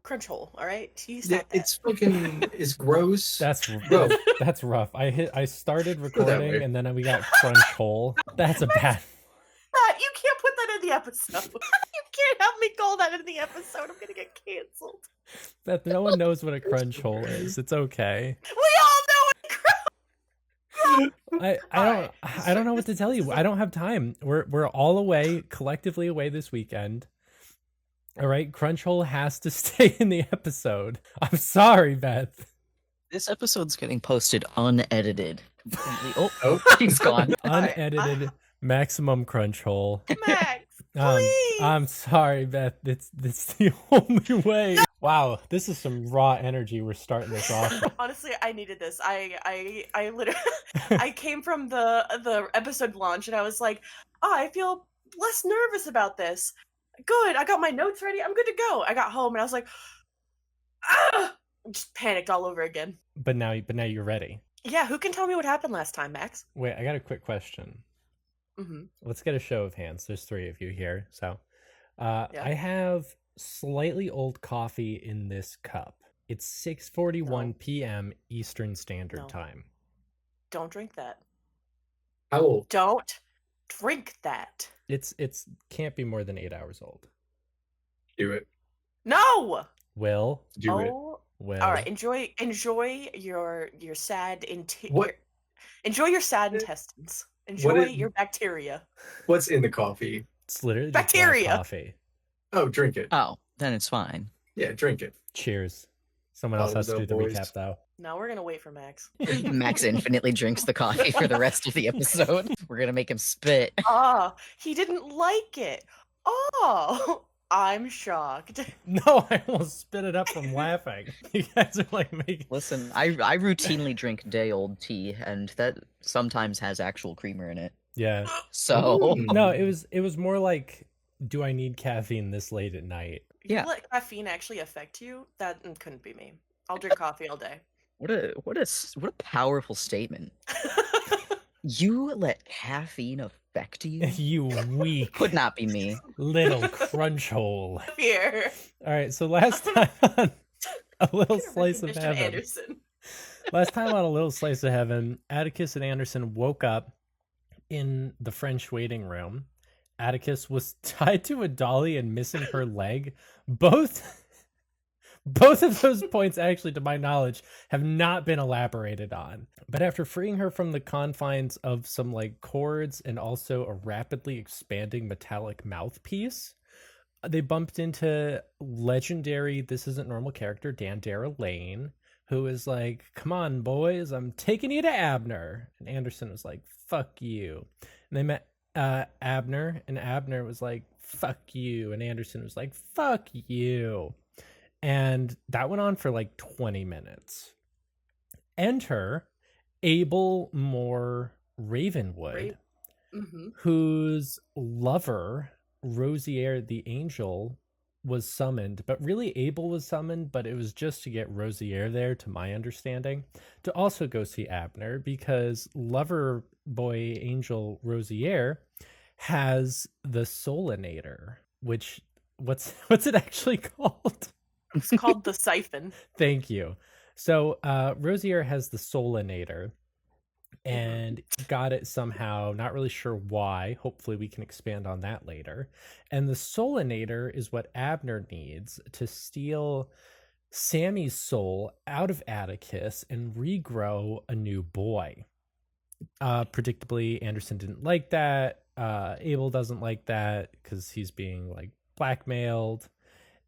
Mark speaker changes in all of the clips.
Speaker 1: Crunch hole, all right? You
Speaker 2: Yeah,
Speaker 1: stop that.
Speaker 2: it's fucking, it's gross.
Speaker 3: That's
Speaker 2: Bro.
Speaker 3: that's rough. I started
Speaker 2: that
Speaker 3: recording
Speaker 2: way.
Speaker 3: and then we got crunch hole. That's a bad.
Speaker 1: You can't put that in the episode. You can't have me call that in the episode. I'm gonna get canceled.
Speaker 3: Beth, no one knows what a crunch hole is. It's okay.
Speaker 1: We all know it.
Speaker 3: I don't know what to tell you. I don't have time. We're all away, collectively away this weekend. All right, crunch hole has to stay in the episode. I'm sorry, Beth.
Speaker 4: This episode's getting posted unedited. Oh, he's gone.
Speaker 3: Unedited maximum crunch hole.
Speaker 1: Max, please.
Speaker 3: I'm sorry, Beth. It's the only way. Wow, this is some raw energy we're starting this off with.
Speaker 1: Honestly, I needed this. I literally I came from the episode launch and I was like, oh, I feel less nervous about this. Good. I got my notes ready. I'm good to go. I got home and I was like, just panicked all over again.
Speaker 3: But now you're ready.
Speaker 1: Yeah, who can tell me what happened last time, Max?
Speaker 3: Wait, I got a quick question.
Speaker 1: Mm-hmm.
Speaker 3: Let's get a show of hands. There's 3 of you here. So I have slightly old coffee in this cup. It's 6:41 p.m. Eastern Standard Time.
Speaker 1: Don't drink that.
Speaker 2: How old?
Speaker 1: Don't drink that.
Speaker 3: It's can't be more than 8 hours old.
Speaker 2: Do it.
Speaker 1: No.
Speaker 3: Will.
Speaker 2: Do it.
Speaker 3: Will.
Speaker 1: All right. Enjoy your sad
Speaker 2: What?
Speaker 1: Enjoy your sad intestines. Enjoy your bacteria.
Speaker 2: What's in the coffee?
Speaker 3: It's literally just black
Speaker 1: Bacteria.
Speaker 3: coffee.
Speaker 2: Oh, drink it.
Speaker 4: Oh, then it's fine.
Speaker 2: Yeah, drink it.
Speaker 3: Cheers. Someone else has to do the
Speaker 2: boys.
Speaker 3: recap though.
Speaker 1: No, we're gonna wait for Max.
Speaker 4: Max infinitely drinks the coffee for the rest of the episode. We're gonna make him spit.
Speaker 1: He didn't like it. Oh, I'm shocked.
Speaker 3: No, I almost spit it up from laughing. You guys are like making.
Speaker 4: Listen, I routinely drink day-old tea, and that sometimes has actual creamer in it.
Speaker 3: Yeah.
Speaker 4: So
Speaker 3: No, it was more like, do I need caffeine this late at night?
Speaker 4: Yeah.
Speaker 1: You let caffeine actually affect you? That couldn't be me. I'll drink coffee all day.
Speaker 4: What a powerful statement. You let caffeine affect you?
Speaker 3: You weak
Speaker 4: Could not be me.
Speaker 3: little crunch hole.
Speaker 1: Here.
Speaker 3: All right, so last time on A Little Slice of
Speaker 1: Recognition,
Speaker 3: Heaven.
Speaker 1: Anderson.
Speaker 3: Last time on A Little Slice of Heaven, Atticus and Anderson woke up in the French waiting room. Atticus was tied to a dolly and missing her leg. Both of those points, actually, to my knowledge, have not been elaborated on. But after freeing her from the confines of some like cords and also a rapidly expanding metallic mouthpiece, they bumped into legendary This Isn't Normal character Dandara Lane, who is like, come on, boys, I'm taking you to Abner. And Anderson was like, fuck you. And they met Abner, and Abner was like, fuck you. And Anderson was like, fuck you. And that went on for like 20 minutes. Enter Abel Moore Ravenwood, whose lover, Rosier the Angel, was summoned. But really, Abel was summoned, but it was just to get Rosier there, to my understanding, to also go see Abner, because lover boy Angel Rosier has the Soulinator, which, what's it actually called?
Speaker 1: It's called the Siphon.
Speaker 3: Thank you. So Rosier has the Soulinator and got it somehow, not really sure why. Hopefully we can expand on that later. And the Soulinator is what Abner needs to steal Sammy's soul out of Atticus and regrow a new boy. Predictably, Anderson didn't like that. Abel doesn't like that because he's being like blackmailed.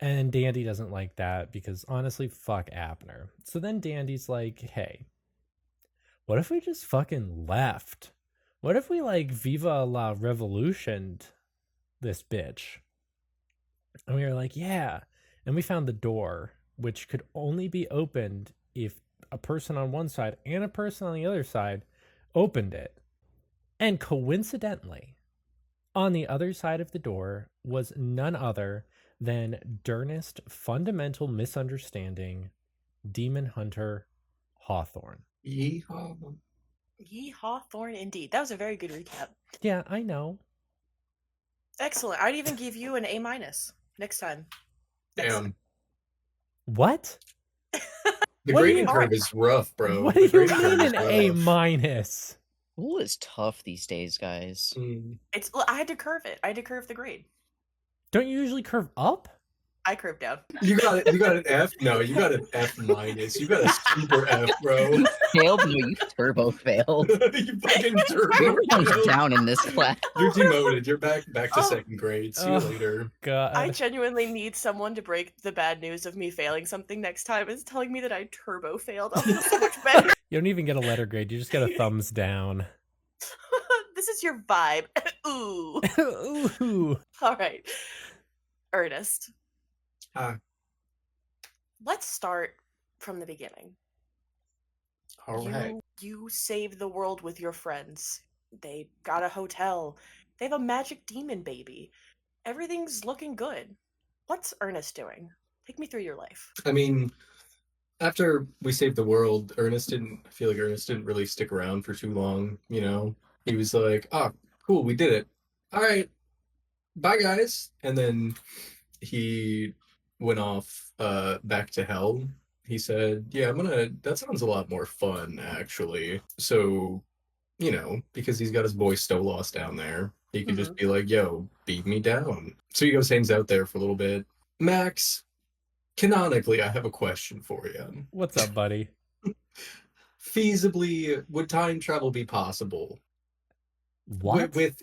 Speaker 3: And Dandy doesn't like that because, honestly, fuck Abner. So then Dandy's like, hey, what if we just fucking left? What if we, like, Viva la Revolutioned this bitch? And we were like, yeah. And we found the door, which could only be opened if a person on one side and a person on the other side opened it. And coincidentally, on the other side of the door was none other then Durnest, Fundamental Misunderstanding, Demon Hunter, Hawthorne.
Speaker 2: Yeehaw.
Speaker 1: Ye Hawthorne, indeed. That was a very good recap.
Speaker 3: Yeah, I know.
Speaker 1: Excellent. I'd even give you an A- next time.
Speaker 2: Damn.
Speaker 3: What?
Speaker 2: The
Speaker 3: What do
Speaker 2: grading
Speaker 3: you-
Speaker 2: curve is rough, bro.
Speaker 3: What
Speaker 2: The
Speaker 3: do you
Speaker 2: grading curve
Speaker 3: mean
Speaker 2: is
Speaker 3: an A
Speaker 2: rough.
Speaker 3: minus?
Speaker 4: School is tough these days, guys.
Speaker 1: I had to curve it. I had to curve the grade.
Speaker 3: Don't you usually curve up?
Speaker 1: I curved down.
Speaker 2: You got it. You got an F? No, you got an F minus. You got a super F, bro.
Speaker 4: You failed? No, you turbo failed.
Speaker 2: You fucking turbo.
Speaker 4: Everyone's
Speaker 2: failed.
Speaker 4: down in this class.
Speaker 2: You're demoted. You're back to
Speaker 1: Oh.
Speaker 2: second grade. See you
Speaker 3: Oh.
Speaker 2: later.
Speaker 3: God.
Speaker 1: I genuinely need someone to break the bad news of me failing something next time. It's telling me that I turbo failed. I'll feel so much better.
Speaker 3: You don't even get a letter grade. You just get a thumbs down.
Speaker 1: This is your vibe. Ooh.
Speaker 3: Ooh.
Speaker 1: All right. Ernest.
Speaker 2: Hi.
Speaker 1: Let's start from the beginning.
Speaker 2: All right.
Speaker 1: You saved the world with your friends. They got a hotel. They have a magic demon baby. Everything's looking good. What's Ernest doing? Take me through your life.
Speaker 2: I mean, after we saved the world, I feel like Ernest didn't really stick around for too long, you know? He was like, oh, cool, we did it. All right, bye, guys. And then he went off back to hell. He said, yeah, that sounds a lot more fun, actually. So, you know, because he's got his boy Stolas down there, he could just be like, yo, beat me down. So he goes, hangs out there for a little bit. Max, canonically, I have a question for you.
Speaker 3: What's up, buddy?
Speaker 2: Feasibly, would time travel be possible?
Speaker 3: What?
Speaker 2: With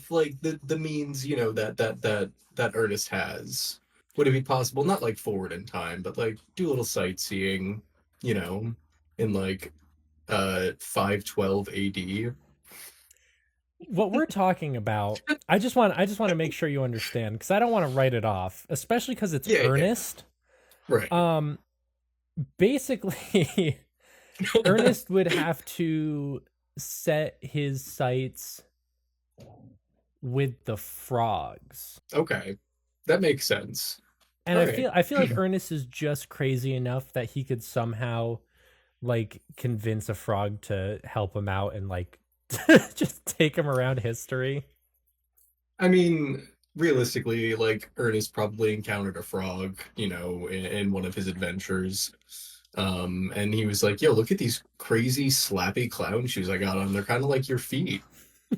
Speaker 2: like the means, you know, that Ernest has. Would it be possible, not like forward in time, but like do a little sightseeing, you know, in like 512 AD?
Speaker 3: What we're talking about, I just want to make sure you understand, because I don't want to write it off, especially because it's
Speaker 2: Yeah, yeah.
Speaker 3: Ernest.
Speaker 2: Right.
Speaker 3: Basically, Ernest would have to set his sights with the frogs.
Speaker 2: Okay. That makes sense.
Speaker 3: And
Speaker 2: Alright.
Speaker 3: I feel like Ernest is just crazy enough that he could somehow like convince a frog to help him out and like just take him around history.
Speaker 2: I mean, realistically, like Ernest probably encountered a frog, you know, in one of his adventures. And he was like, yo, look at these crazy slappy clown shoes I got on. They're kind of like your feet.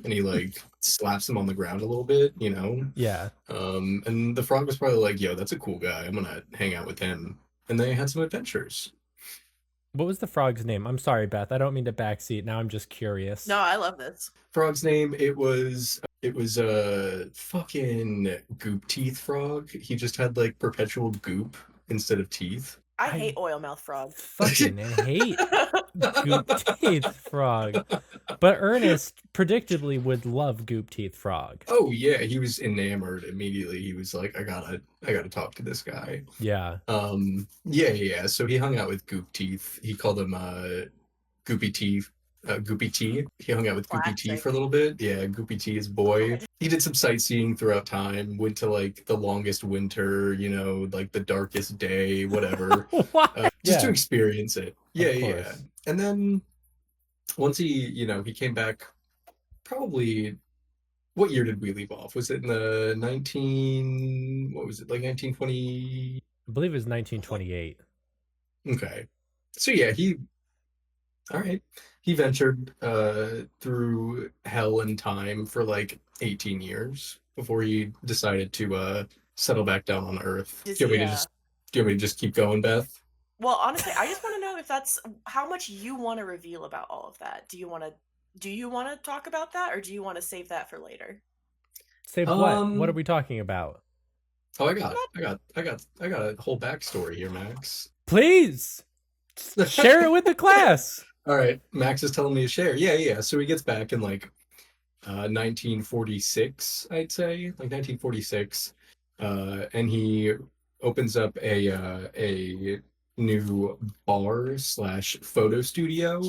Speaker 2: And he like slaps them on the ground a little bit, you know?
Speaker 3: Yeah.
Speaker 2: And the frog was probably like, yo, that's a cool guy. I'm gonna hang out with him. And they had some adventures.
Speaker 3: What was the frog's name? I'm sorry, Beth. I don't mean to backseat. Now I'm just curious.
Speaker 1: No, I love this.
Speaker 2: Frog's name, it was a fucking goop teeth frog. He just had like perpetual goop instead of teeth.
Speaker 1: I hate oil mouth frog.
Speaker 3: Fucking hate Goop Teeth Frog. But Ernest predictably would love Goop Teeth Frog.
Speaker 2: Oh yeah, he was enamored immediately. He was like, I gotta talk to this guy.
Speaker 3: Yeah.
Speaker 2: Yeah. So he hung out with Goop Teeth. He called him Goopy Teeth. Goopy T. He hung out with Goopy T
Speaker 1: Classic.
Speaker 2: for a little bit. Yeah, Goopy T, his boy.
Speaker 1: Okay.
Speaker 2: He did some sightseeing throughout time. Went to like the longest winter, you know, like the darkest day, whatever.
Speaker 3: What?
Speaker 2: Just to
Speaker 3: Yeah.
Speaker 2: experience it. Yeah,
Speaker 3: Of
Speaker 2: yeah.
Speaker 3: course.
Speaker 2: And then once he came back, probably, what year did we leave off? Was it in the 1920?
Speaker 3: I believe it was 1928.
Speaker 2: Okay. So yeah, all right. He ventured through hell and time for like 18 years before he decided to settle back down on Earth. Do you want me to just keep going, Beth?
Speaker 1: Well, honestly, I just want to know if that's how much you want to reveal about all of that. Do you want to talk about that, or do you want to save that for later?
Speaker 3: Save what? What are we talking about?
Speaker 2: Oh, I got a whole backstory here, Max.
Speaker 3: Please share it with the class.
Speaker 2: All right, Max is telling me to share. Yeah. So he gets back in like 1946, I'd say, like 1946, and he opens up a new bar/photo studio.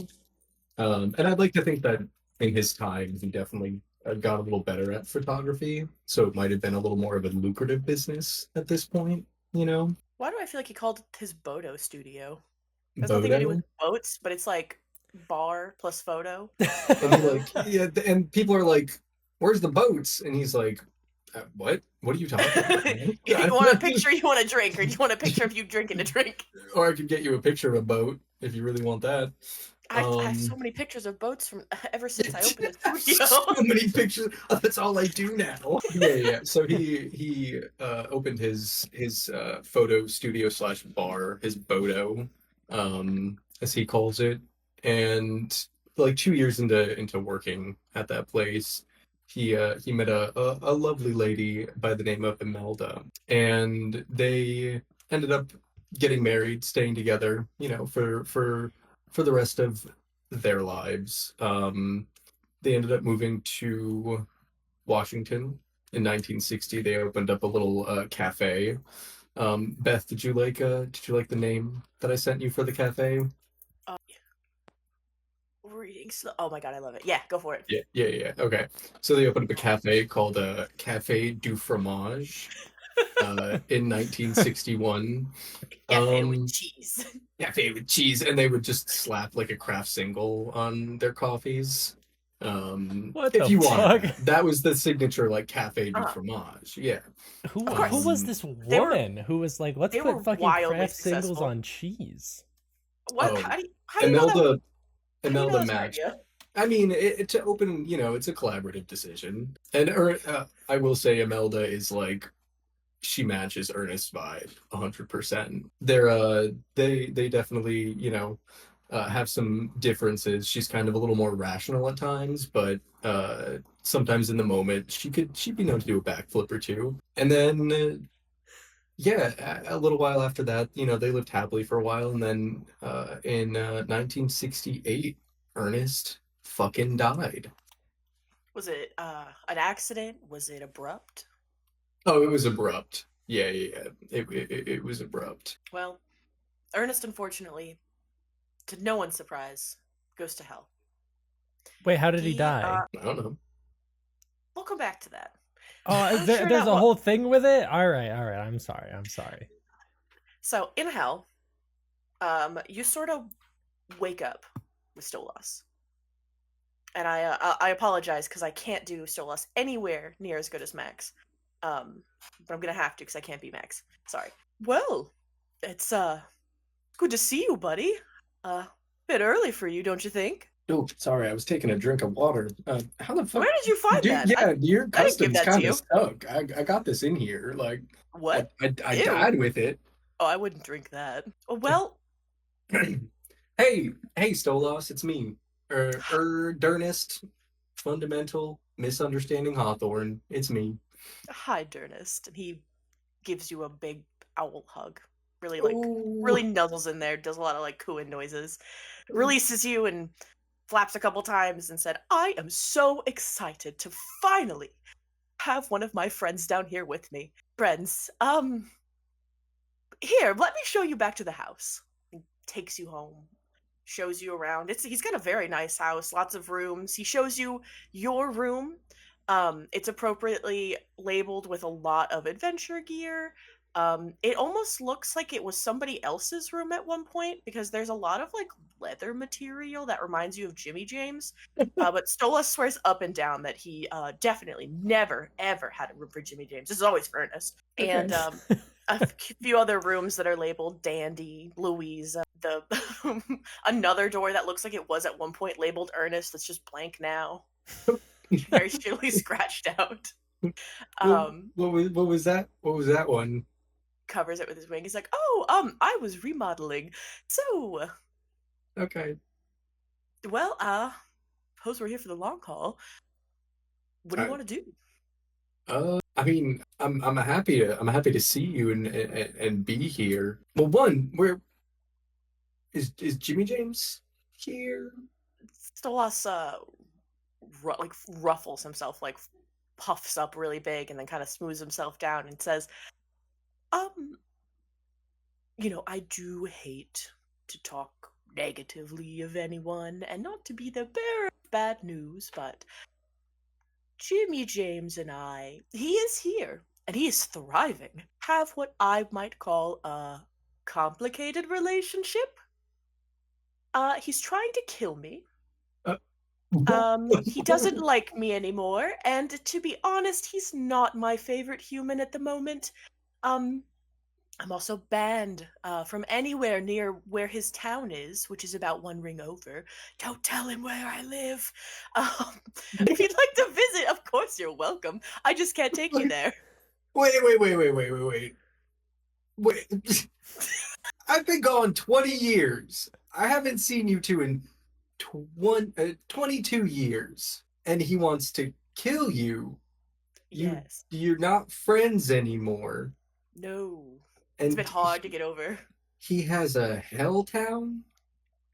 Speaker 2: And I'd like to think that in his time, he definitely got a little better at photography, so it might have been a little more of a lucrative business at this point, you know?
Speaker 1: Why do I feel like he called it his Bodo studio? There's nothing to do with
Speaker 2: Bodo.
Speaker 1: boats, but it's like bar plus photo.
Speaker 2: And he like, yeah, and people are like, "Where's the boats?" And he's like, "What? What are you talking about, man?"
Speaker 1: You want a picture, you want a drink, or you want a picture of you drinking a drink?
Speaker 2: Or I could get you a picture of a boat if you really want that.
Speaker 1: I have so many pictures of boats from ever since I opened the studio.
Speaker 2: So many pictures. That's all I do now. Yeah. So he opened his photo studio slash bar, his Bodo, as he calls it, and like 2 years into working at that place, he met a lovely lady by the name of Imelda, and they ended up getting married, staying together, for the rest of their lives. They ended up moving to Washington in 1960. They opened up a little cafe. Beth, did you like the name that I sent you for the cafe?
Speaker 1: Reading slow. Oh my god, I love it. Yeah, go for it.
Speaker 2: Yeah. Okay. So they opened up a cafe called Cafe du Fromage in 1961.
Speaker 1: Cafe with cheese.
Speaker 2: Cafe with cheese, and they would just slap like a craft single on their coffees.
Speaker 3: What
Speaker 2: If
Speaker 3: the
Speaker 2: you want,
Speaker 3: fuck?
Speaker 2: that was the signature like Cafe du
Speaker 1: Uh-huh.
Speaker 2: Fromage. Yeah.
Speaker 3: Who
Speaker 1: Of course.
Speaker 3: was this
Speaker 1: They were-
Speaker 3: woman who was like, let's
Speaker 1: they
Speaker 3: put
Speaker 1: were
Speaker 3: fucking
Speaker 1: wildly
Speaker 3: craft singles
Speaker 1: successful.
Speaker 3: on cheese?
Speaker 1: What?
Speaker 2: Oh,
Speaker 1: How do you know that?
Speaker 2: Imelda
Speaker 1: How do you know
Speaker 2: Imelda
Speaker 1: that's her
Speaker 2: matched.
Speaker 1: idea?
Speaker 2: I mean, to open, it's a collaborative decision, and I will say Imelda is like she matches Ernest's vibe 100%. They definitely have some differences. She's kind of a little more rational at times, but sometimes in the moment she'd be known to do a backflip or two. And then yeah, a little while after that, they lived happily for a while, and then in 1968, Ernest fucking died.
Speaker 1: Was it an accident? Was it abrupt?
Speaker 2: Oh, it was abrupt. Yeah. It was abrupt.
Speaker 1: Well, Ernest, unfortunately, to no one's surprise, goes to hell.
Speaker 3: Wait, how did he die?
Speaker 2: I don't know.
Speaker 1: We'll come back to that.
Speaker 3: Oh,
Speaker 1: I'm
Speaker 3: there's
Speaker 1: sure
Speaker 3: a
Speaker 1: that
Speaker 3: whole thing with it? All right. I'm sorry.
Speaker 1: So in hell, you sort of wake up with Stolas, and I apologize because I can't do Stolas anywhere near as good as Max, but I'm gonna have to because I can't be Max. Sorry. Well, it's good to see you, buddy. Bit early for you, don't you think?
Speaker 2: Oh, sorry, I was taking a drink of water. How the fuck?
Speaker 1: Where did you find
Speaker 2: Dude,
Speaker 1: that?
Speaker 2: yeah, your
Speaker 1: I didn't give
Speaker 2: customs
Speaker 1: that to
Speaker 2: kind
Speaker 1: you.
Speaker 2: of stuck. I got this in here. Like,
Speaker 1: What?
Speaker 2: I
Speaker 1: Ew.
Speaker 2: died with it.
Speaker 1: Oh, I wouldn't drink that. Well,
Speaker 2: Hey, Stolas, it's me. Durnest, fundamental, misunderstanding Hawthorne. It's me.
Speaker 1: hi, Durnest. And he gives you a big owl hug. Really,
Speaker 2: Ooh.
Speaker 1: really nuzzles in there, does a lot of cooing noises, releases you and flaps a couple times and said, I am so excited to finally have one of my friends down here with me. Friends, here, let me show you back to the house. He takes you home, shows you around. He's got a very nice house, lots of rooms. He shows you your room. It's appropriately labeled with a lot of adventure gear. It almost looks like it was somebody else's room at one point because there's a lot of leather material that reminds you of Jimmy James. But Stola swears up and down that he definitely never ever had a room for Jimmy James. This is always for Ernest.
Speaker 3: Okay.
Speaker 1: And a few other rooms that are labeled Dandy, Louise, the another door that looks like it was at one point labeled Ernest that's just blank now. Very shittily scratched out.
Speaker 2: What was that? What was that one?
Speaker 1: Covers it with his wing. He's like, "Oh, I was remodeling. So,
Speaker 2: Okay.
Speaker 1: well, suppose we're here for the long haul. What do you want to do?"
Speaker 2: I mean, I'm happy to see you and be here. Well, where is Jimmy James here?
Speaker 1: Stolas ruffles himself, puffs up really big, and then kind of smooths himself down and says, I do hate to talk negatively of anyone and not to be the bearer of bad news, but Jimmy James and he is here, and he is thriving, have what I might call a complicated relationship. He's trying to kill me.
Speaker 2: Uh,
Speaker 1: He doesn't like me anymore, and to be honest, he's not my favorite human at the moment. Um, I'm also banned from anywhere near where his town is, which is about one ring over. Don't tell him where I live. Um, if you'd like to visit, of course you're welcome. I just can't take you there.
Speaker 2: Wait. I've been gone 20 years. I haven't seen you two in 22 years. And he wants to kill you.
Speaker 1: Yes.
Speaker 2: You're not friends anymore.
Speaker 1: No.
Speaker 2: And
Speaker 1: It's been hard to get over.
Speaker 2: He has a hell town?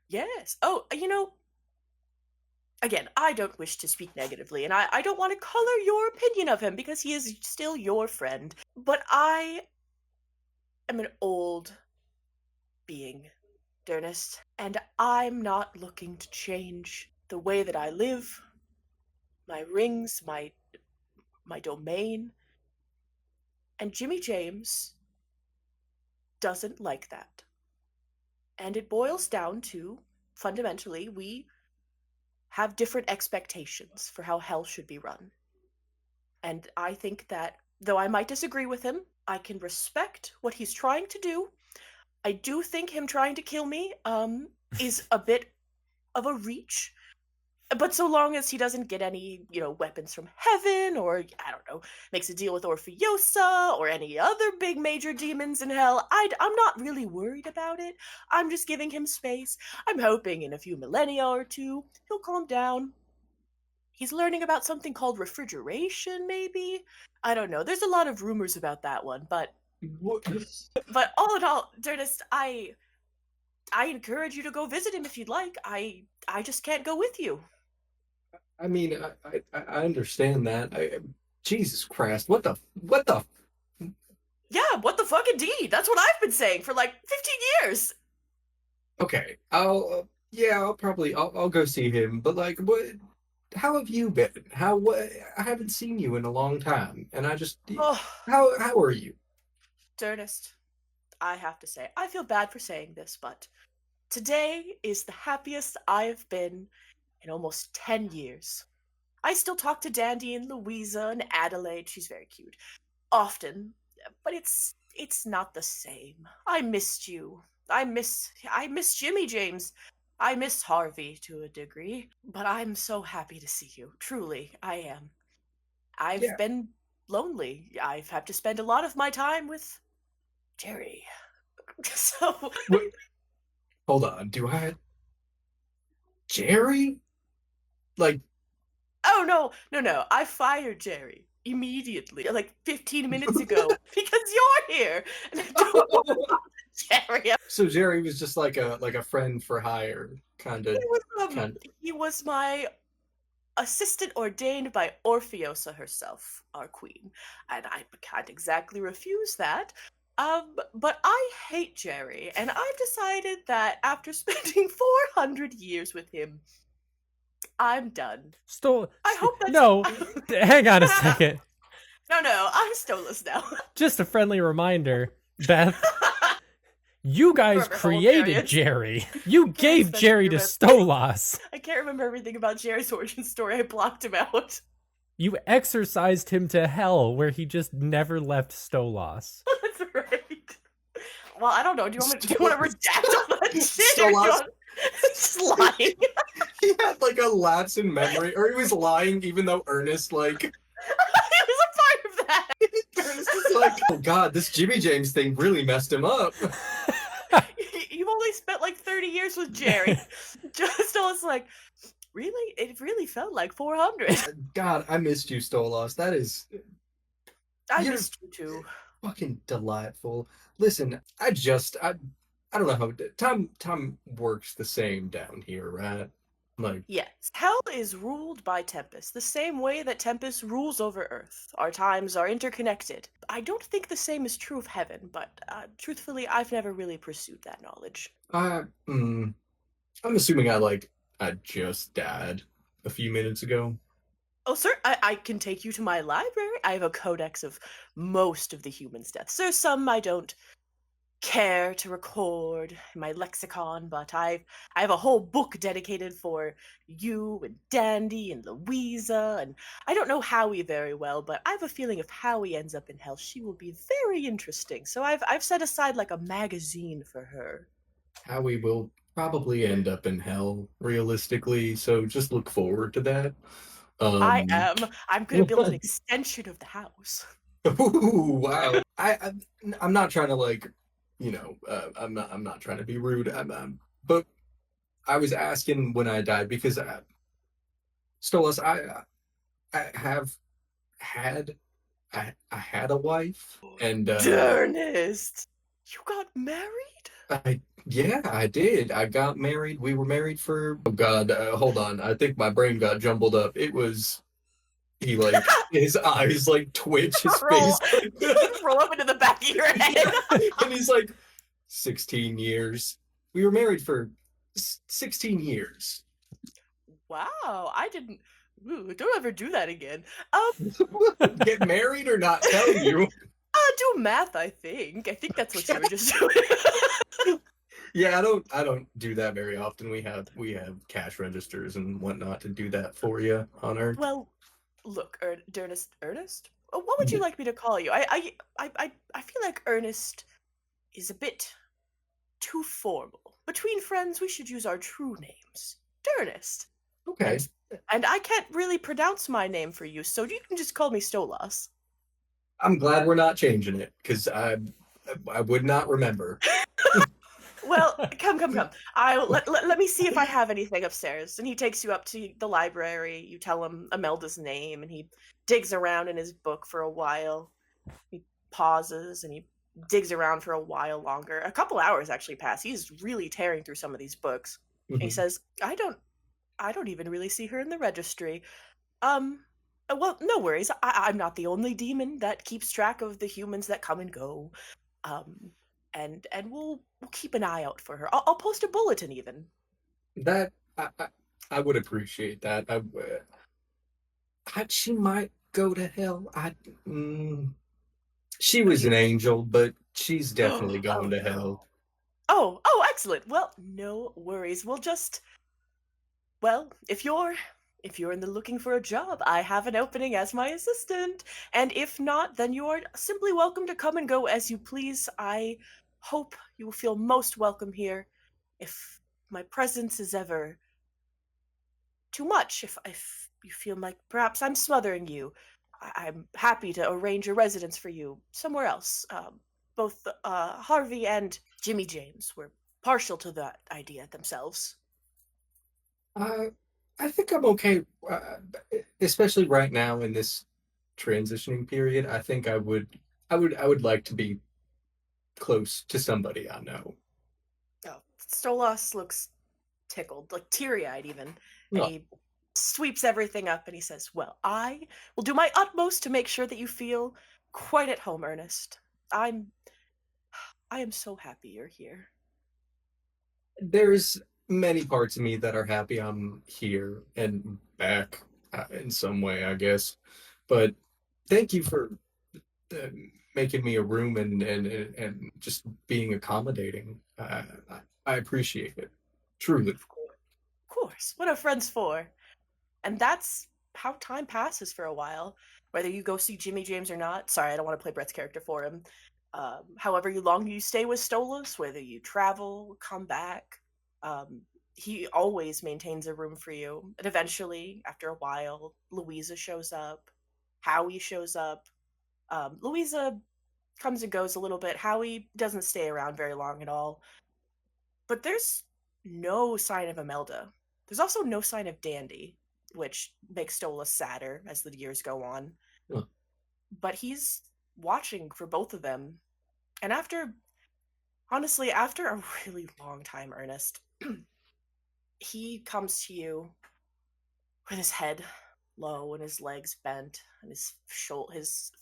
Speaker 1: Yes. Oh, again, I don't wish to speak negatively, and I don't want to color your opinion of him because he is still your friend. But I am an old being, Dernest, and I'm not looking to change the way that I live, my rings, my domain. And Jimmy James doesn't like that. And it boils down to, fundamentally, we have different expectations for how hell should be run. And I think that, though I might disagree with him, I can respect what he's trying to do. I do think him trying to kill me is a bit of a reach. But so long as he doesn't get any, weapons from heaven, or, I don't know, makes a deal with Orpheosa, or any other big major demons in hell, I'm not really worried about it. I'm just giving him space. I'm hoping in a few millennia or two, he'll calm down. He's learning about something called refrigeration, maybe? I don't know. There's a lot of rumors about that one, but all in all, Dernest, I encourage you to go visit him if you'd like. I just can't go with you.
Speaker 2: I mean, I understand that. Jesus Christ, what the?
Speaker 1: Yeah, what the fuck indeed? That's what I've been saying for like 15 years.
Speaker 2: Okay, I'll go see him. But like, what? How have you been? I haven't seen you in a long time, and
Speaker 1: Oh,
Speaker 2: how are you?
Speaker 1: Dernest, I have to say, I feel bad for saying this, but today is the happiest I've been in almost 10 years. I still talk to Dandy and Louisa and Adelaide, she's very cute, often, but it's not the same. I missed you. I miss Jimmy James. I miss Harvey to a degree, but I'm so happy to see you. Truly, I am. I've
Speaker 2: Yeah.
Speaker 1: been lonely. I've had to spend a lot of my time with Jerry. So
Speaker 2: Wait, hold on. Jerry? Like,
Speaker 1: oh no. I fired Jerry immediately, like 15 minutes ago, because you're here. And I don't want Jerry.
Speaker 2: so Jerry was just like a friend for hire, kind of.
Speaker 1: He was my assistant ordained by Orpheosa herself, our queen, and I can't exactly refuse that. But I hate Jerry, and I've decided that after spending 400 years with him, I'm done. I hope that's
Speaker 3: No, hang on a second.
Speaker 1: No, I'm Stolas now.
Speaker 3: Just a friendly reminder, Beth. You guys
Speaker 1: Remember
Speaker 3: created
Speaker 1: Holocaust.
Speaker 3: Jerry. You gave
Speaker 1: That's
Speaker 3: Jerry to
Speaker 1: true.
Speaker 3: Stolas.
Speaker 1: I can't remember everything about Jerry's origin story. I blocked him out.
Speaker 3: You exorcised him to hell, where he just never left Stolas.
Speaker 1: That's right. Well, I don't know. Do you want to redact all that shit? Or do you
Speaker 2: Stolas.
Speaker 1: want... Just lying.
Speaker 2: He had like a lapse in memory, or he was lying even though Ernest like.
Speaker 1: He was a part of that.
Speaker 2: Ernest was like, oh god, this Jimmy James thing really messed him up.
Speaker 1: You've only spent like 30 years with Jerry. Just almost like, really? It really felt like 400.
Speaker 2: God, I missed you, Stolas. That is
Speaker 1: I
Speaker 2: You're-
Speaker 1: missed you too.
Speaker 2: fucking delightful. Listen, I don't know how time works the same down here, right? Like,
Speaker 1: Yes. Hell is ruled by Tempest, the same way that Tempest rules over Earth. Our times are interconnected. I don't think the same is true of heaven, but truthfully, I've never really pursued that knowledge.
Speaker 2: I'm assuming I just died a few minutes ago.
Speaker 1: Oh, sir, I can take you to my library. I have a codex of most of the humans' deaths. There's some I don't care to record in my lexicon, but I have a whole book dedicated for you and Dandy and Louisa, and I don't know Howie very well, but I have a feeling if Howie ends up in hell, she will be very interesting. So I've set aside like a magazine for her.
Speaker 2: Howie will probably end up in hell, realistically, so just look forward to that.
Speaker 1: I
Speaker 2: Um,
Speaker 1: am. I'm going to build an extension of the house.
Speaker 2: ooh, wow. I'm not trying to like, I'm not trying to be rude. But I was asking when I died because Stolas, I have had I had a wife, and
Speaker 1: Ernest, you got married?
Speaker 2: I yeah, I did. I got married. We were married for, oh God, hold on. I think my brain got jumbled up. It was he like his eyes like twitch, his
Speaker 1: roll,
Speaker 2: face like,
Speaker 1: roll up into the back of your head.
Speaker 2: and he's like 16 years. We were married for 16 years.
Speaker 1: Wow, I didn't. Ooh, don't ever do that again.
Speaker 2: Get married or not tell you.
Speaker 1: Do math. I think that's what you were just doing.
Speaker 2: Yeah, I don't do that very often. We have cash registers and whatnot to do that for you on Earth.
Speaker 1: Well, look, Ernest. What would you like me to call you? I feel like Ernest is a bit too formal. Between friends, we should use our true names. Ernest.
Speaker 2: Okay.
Speaker 1: And I can't really pronounce my name for you, so you can just call me Stolas.
Speaker 2: I'm glad we're not changing it because I would not remember.
Speaker 1: Well, come. Let me see if I have anything upstairs. And he takes you up to the library. You tell him Imelda's name, and he digs around in his book for a while. He pauses and he digs around for a while longer. A couple hours actually pass. He's really tearing through some of these books. And he says, I don't even really see her in the registry. Well, no worries. I'm not the only demon that keeps track of the humans that come and go. Um, and we'll keep an eye out for her. I'll post a bulletin even.
Speaker 2: That I would appreciate that. She might go to hell. She
Speaker 1: Are
Speaker 2: was
Speaker 1: you?
Speaker 2: an angel, but she's definitely
Speaker 1: Oh
Speaker 2: going to
Speaker 1: no.
Speaker 2: hell.
Speaker 1: Oh, excellent. Well, no worries. Well, if you're in the looking for a job, I have an opening as my assistant. And if not, then you are simply welcome to come and go as you please. I hope you will feel most welcome here. If my presence is ever too much, if you feel like perhaps I'm smothering you, I'm happy to arrange a residence for you somewhere else. Both Harvey and Jimmy James were partial to that idea themselves.
Speaker 2: Uh, I think I'm okay, especially right now in this transitioning period. I think I would like to be close to somebody I know.
Speaker 1: Oh, Stolas looks tickled, like teary-eyed even, and
Speaker 2: No,
Speaker 1: he sweeps everything up and he says, "Well, I will do my utmost to make sure that you feel quite at home, Ernest. I'm I am so happy you're here."
Speaker 2: there's many parts of me that are happy I'm here and back in some way, I guess. But thank you for uh, making me a room and just being accommodating. I appreciate it, truly.
Speaker 1: Of course, what are friends for? And that's how time passes for a while, whether you go see Jimmy James or not. Sorry, I don't want to play Brett's character for him. However long you stay with Stolas, whether you travel, come back, um, he always maintains a room for you. And eventually, after a while, Louisa shows up, Howie shows up. Louisa comes and goes a little bit. Howie doesn't stay around very long at all. But there's no sign of Imelda. There's also no sign of Dandy, which makes Stola sadder as the years go on.
Speaker 2: Huh.
Speaker 1: But he's watching for both of them. And honestly, after a really long time, Ernest, he comes to you with his head low and his legs bent and his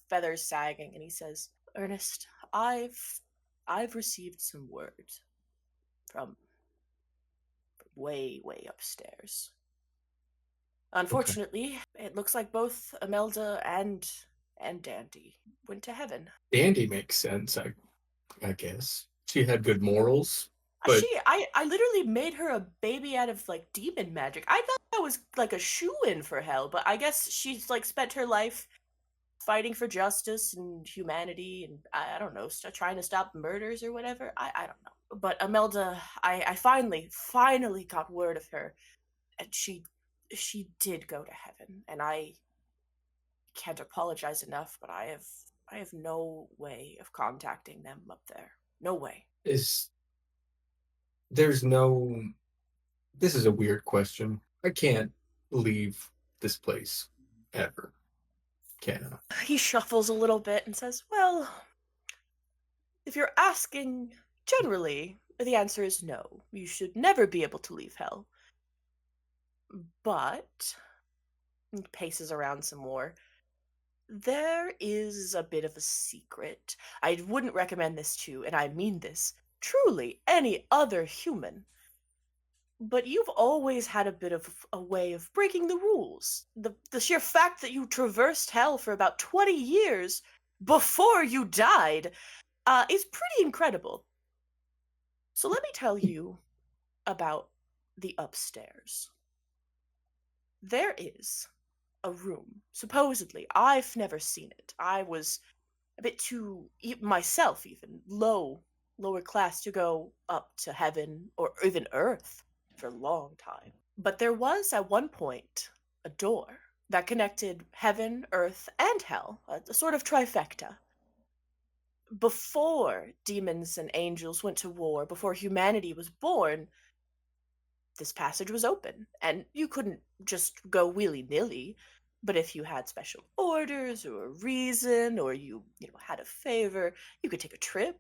Speaker 1: feathers sagging, and he says, "Ernest, I've received some word from way, way upstairs. Unfortunately, it looks like both Imelda and Dandy went to heaven.
Speaker 2: Dandy makes sense, I guess. She had good morals, but
Speaker 1: I literally made her a baby out of like demon magic. I thought that was like a shoe-in for hell, but I guess she's like spent her life fighting for justice and humanity, and I don't know, trying to stop murders or whatever. I don't know. But Imelda, I finally got word of her, and she did go to heaven, and I can't apologize enough, but I have no way of contacting them up there. No way.
Speaker 2: is there's no this is a weird question. I can't leave this place ever, can I?
Speaker 1: He shuffles a little bit and says, "Well, if you're asking generally, the answer is no. You should never be able to leave hell. But," he paces around some more, "there is a bit of a secret. I wouldn't recommend this to, and I mean this, truly any other human. But you've always had a bit of a way of breaking the rules. The sheer fact that you traversed hell for about 20 years before you died is pretty incredible. So let me tell you about the upstairs. There is a room, supposedly. I've never seen it. I was a bit too, myself even, lower class to go up to heaven or even earth for a long time. But there was at one point a door that connected heaven, earth, and hell, a sort of trifecta. Before demons and angels went to war, before humanity was born, this passage was open, and you couldn't just go willy-nilly. But if you had special orders or a reason, or you know, had a favor, you could take a trip.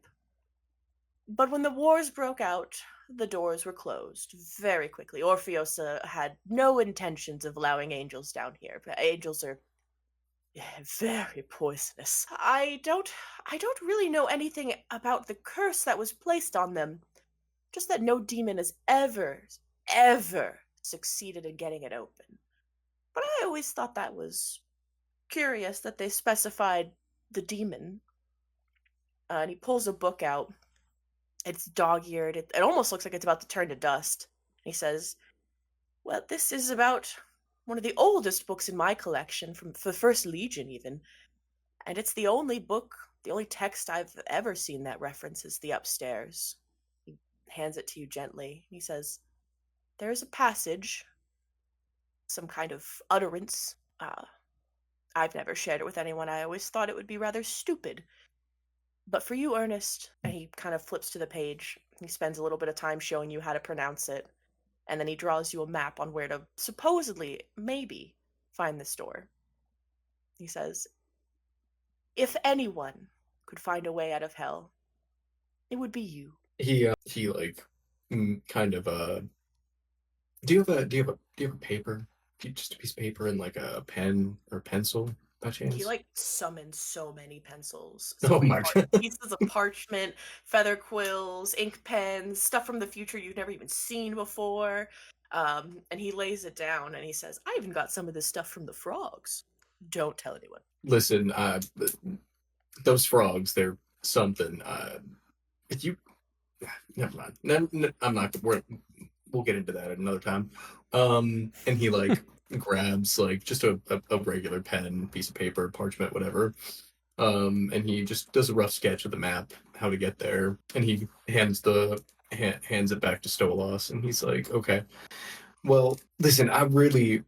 Speaker 1: But when the wars broke out, the doors were closed very quickly. Orpheosa had no intentions of allowing angels down here. But angels are very poisonous. I don't really know anything about the curse that was placed on them. Just that no demon has ever succeeded in getting it open. But I always thought that was curious that they specified the demon. And he pulls a book out. It's dog-eared. It almost looks like it's about to turn to dust. He says, "Well, this is about one of the oldest books in my collection, from the First Legion even. And it's the only book, the only text I've ever seen that references the upstairs." He hands it to you gently. He says, "There is a passage, some kind of utterance. I've never shared it with anyone. I always thought it would be rather stupid. But for you, Ernest," and he kind of flips to the page. He spends a little bit of time showing you how to pronounce it. And then he draws you a map on where to supposedly, maybe, find this door. He says, "If anyone could find a way out of hell, it would be you."
Speaker 2: He like kind of do you have a paper? Just a piece of paper and like a pen or pencil by
Speaker 1: He
Speaker 2: chance?
Speaker 1: like summons so many pencils, so
Speaker 2: Oh
Speaker 1: many
Speaker 2: my god.
Speaker 1: pieces of parchment, feather quills, ink pens, stuff from the future you've never even seen before. And he lays it down and he says, "I even got some of this stuff from the frogs. Don't tell anyone."
Speaker 2: Listen, those frogs, they're something. If you never mind. I'm not. We'll get into that at another time. And he like grabs like just a regular pen, piece of paper, parchment, whatever. And he just does a rough sketch of the map, how to get there, and he hands it back to Stolas, and he's like, "Okay, well, listen, I really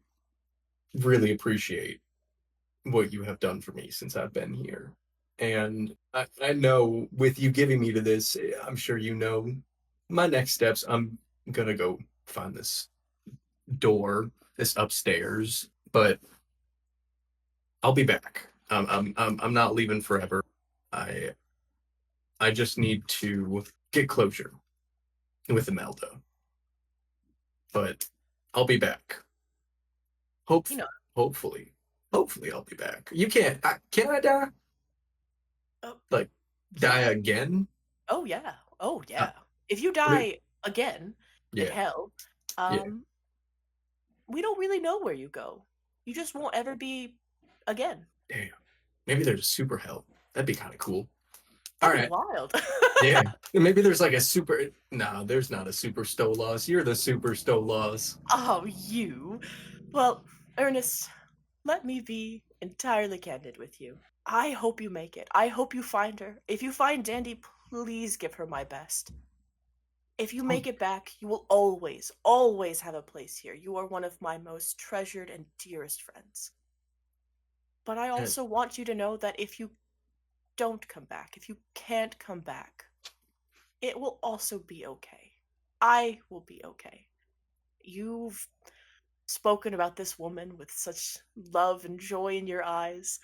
Speaker 2: appreciate what you have done for me since I've been here. And I know with you giving me to this, I'm sure you know my next steps. I'm gonna go find this door, this upstairs, but I'll be back. I'm not leaving forever. I I just need to get closure with Imelda, but I'll be back. Hope
Speaker 1: You know,
Speaker 2: hopefully, hopefully I'll be back. You can't. Can I die?
Speaker 1: oh,
Speaker 2: Like die
Speaker 1: yeah.
Speaker 2: again?
Speaker 1: Oh, yeah. Oh,
Speaker 2: Uh,
Speaker 1: yeah. If you
Speaker 2: what it-
Speaker 1: die again in
Speaker 2: yeah,
Speaker 1: hell,
Speaker 2: yeah.
Speaker 1: um, we don't really know where you go. You just won't ever be again.
Speaker 2: Damn. Maybe there's a super hell. That'd be kind of cool. All
Speaker 1: That'd be
Speaker 2: right.
Speaker 1: wild.
Speaker 2: Yeah. Maybe there's like a super. No, there's not a super Stolas. You're the super Stolas.
Speaker 1: Oh, you. Well, Ernest, let me be entirely candid with you. I hope you make it. I hope you find her. If you find Dandy, please give her my best. If you make it back, you will always, always have a place here. You are one of my most treasured and dearest friends. But I also want you to know that if you don't come back, if you can't come back, it will also be okay. I will be okay. You've spoken about this woman with such love and joy in your eyes.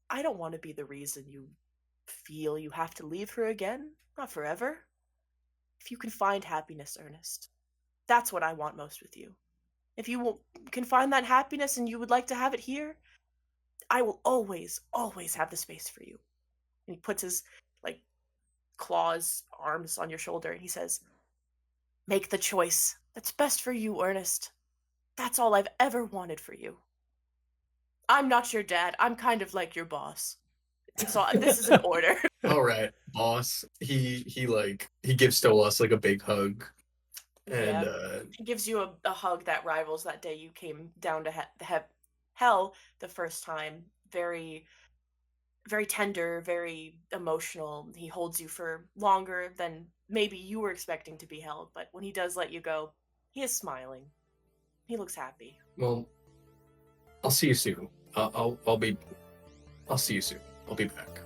Speaker 1: I don't want to be the reason you feel you have to leave her again. Not forever. If you can find happiness, Ernest, that's what I want most with you. If you can find that happiness and you would like to have it here, I will always, always have the space for you. And he puts his, like, claws, arms on your shoulder, and he says, make the choice that's best for you, Ernest. That's all I've ever wanted for you. I'm not your dad. I'm kind of like your boss. So this is an order.
Speaker 2: All right, boss. He gives Stolas like a big hug, and
Speaker 1: Yeah. He gives you a hug that rivals that day you came down to hell the first time. Very, very tender, very emotional. He holds you for longer than maybe you were expecting to be held, but when he does let you go, he is smiling. He looks happy.
Speaker 2: well, I'll see you soon. I'll see you soon. I'll be back.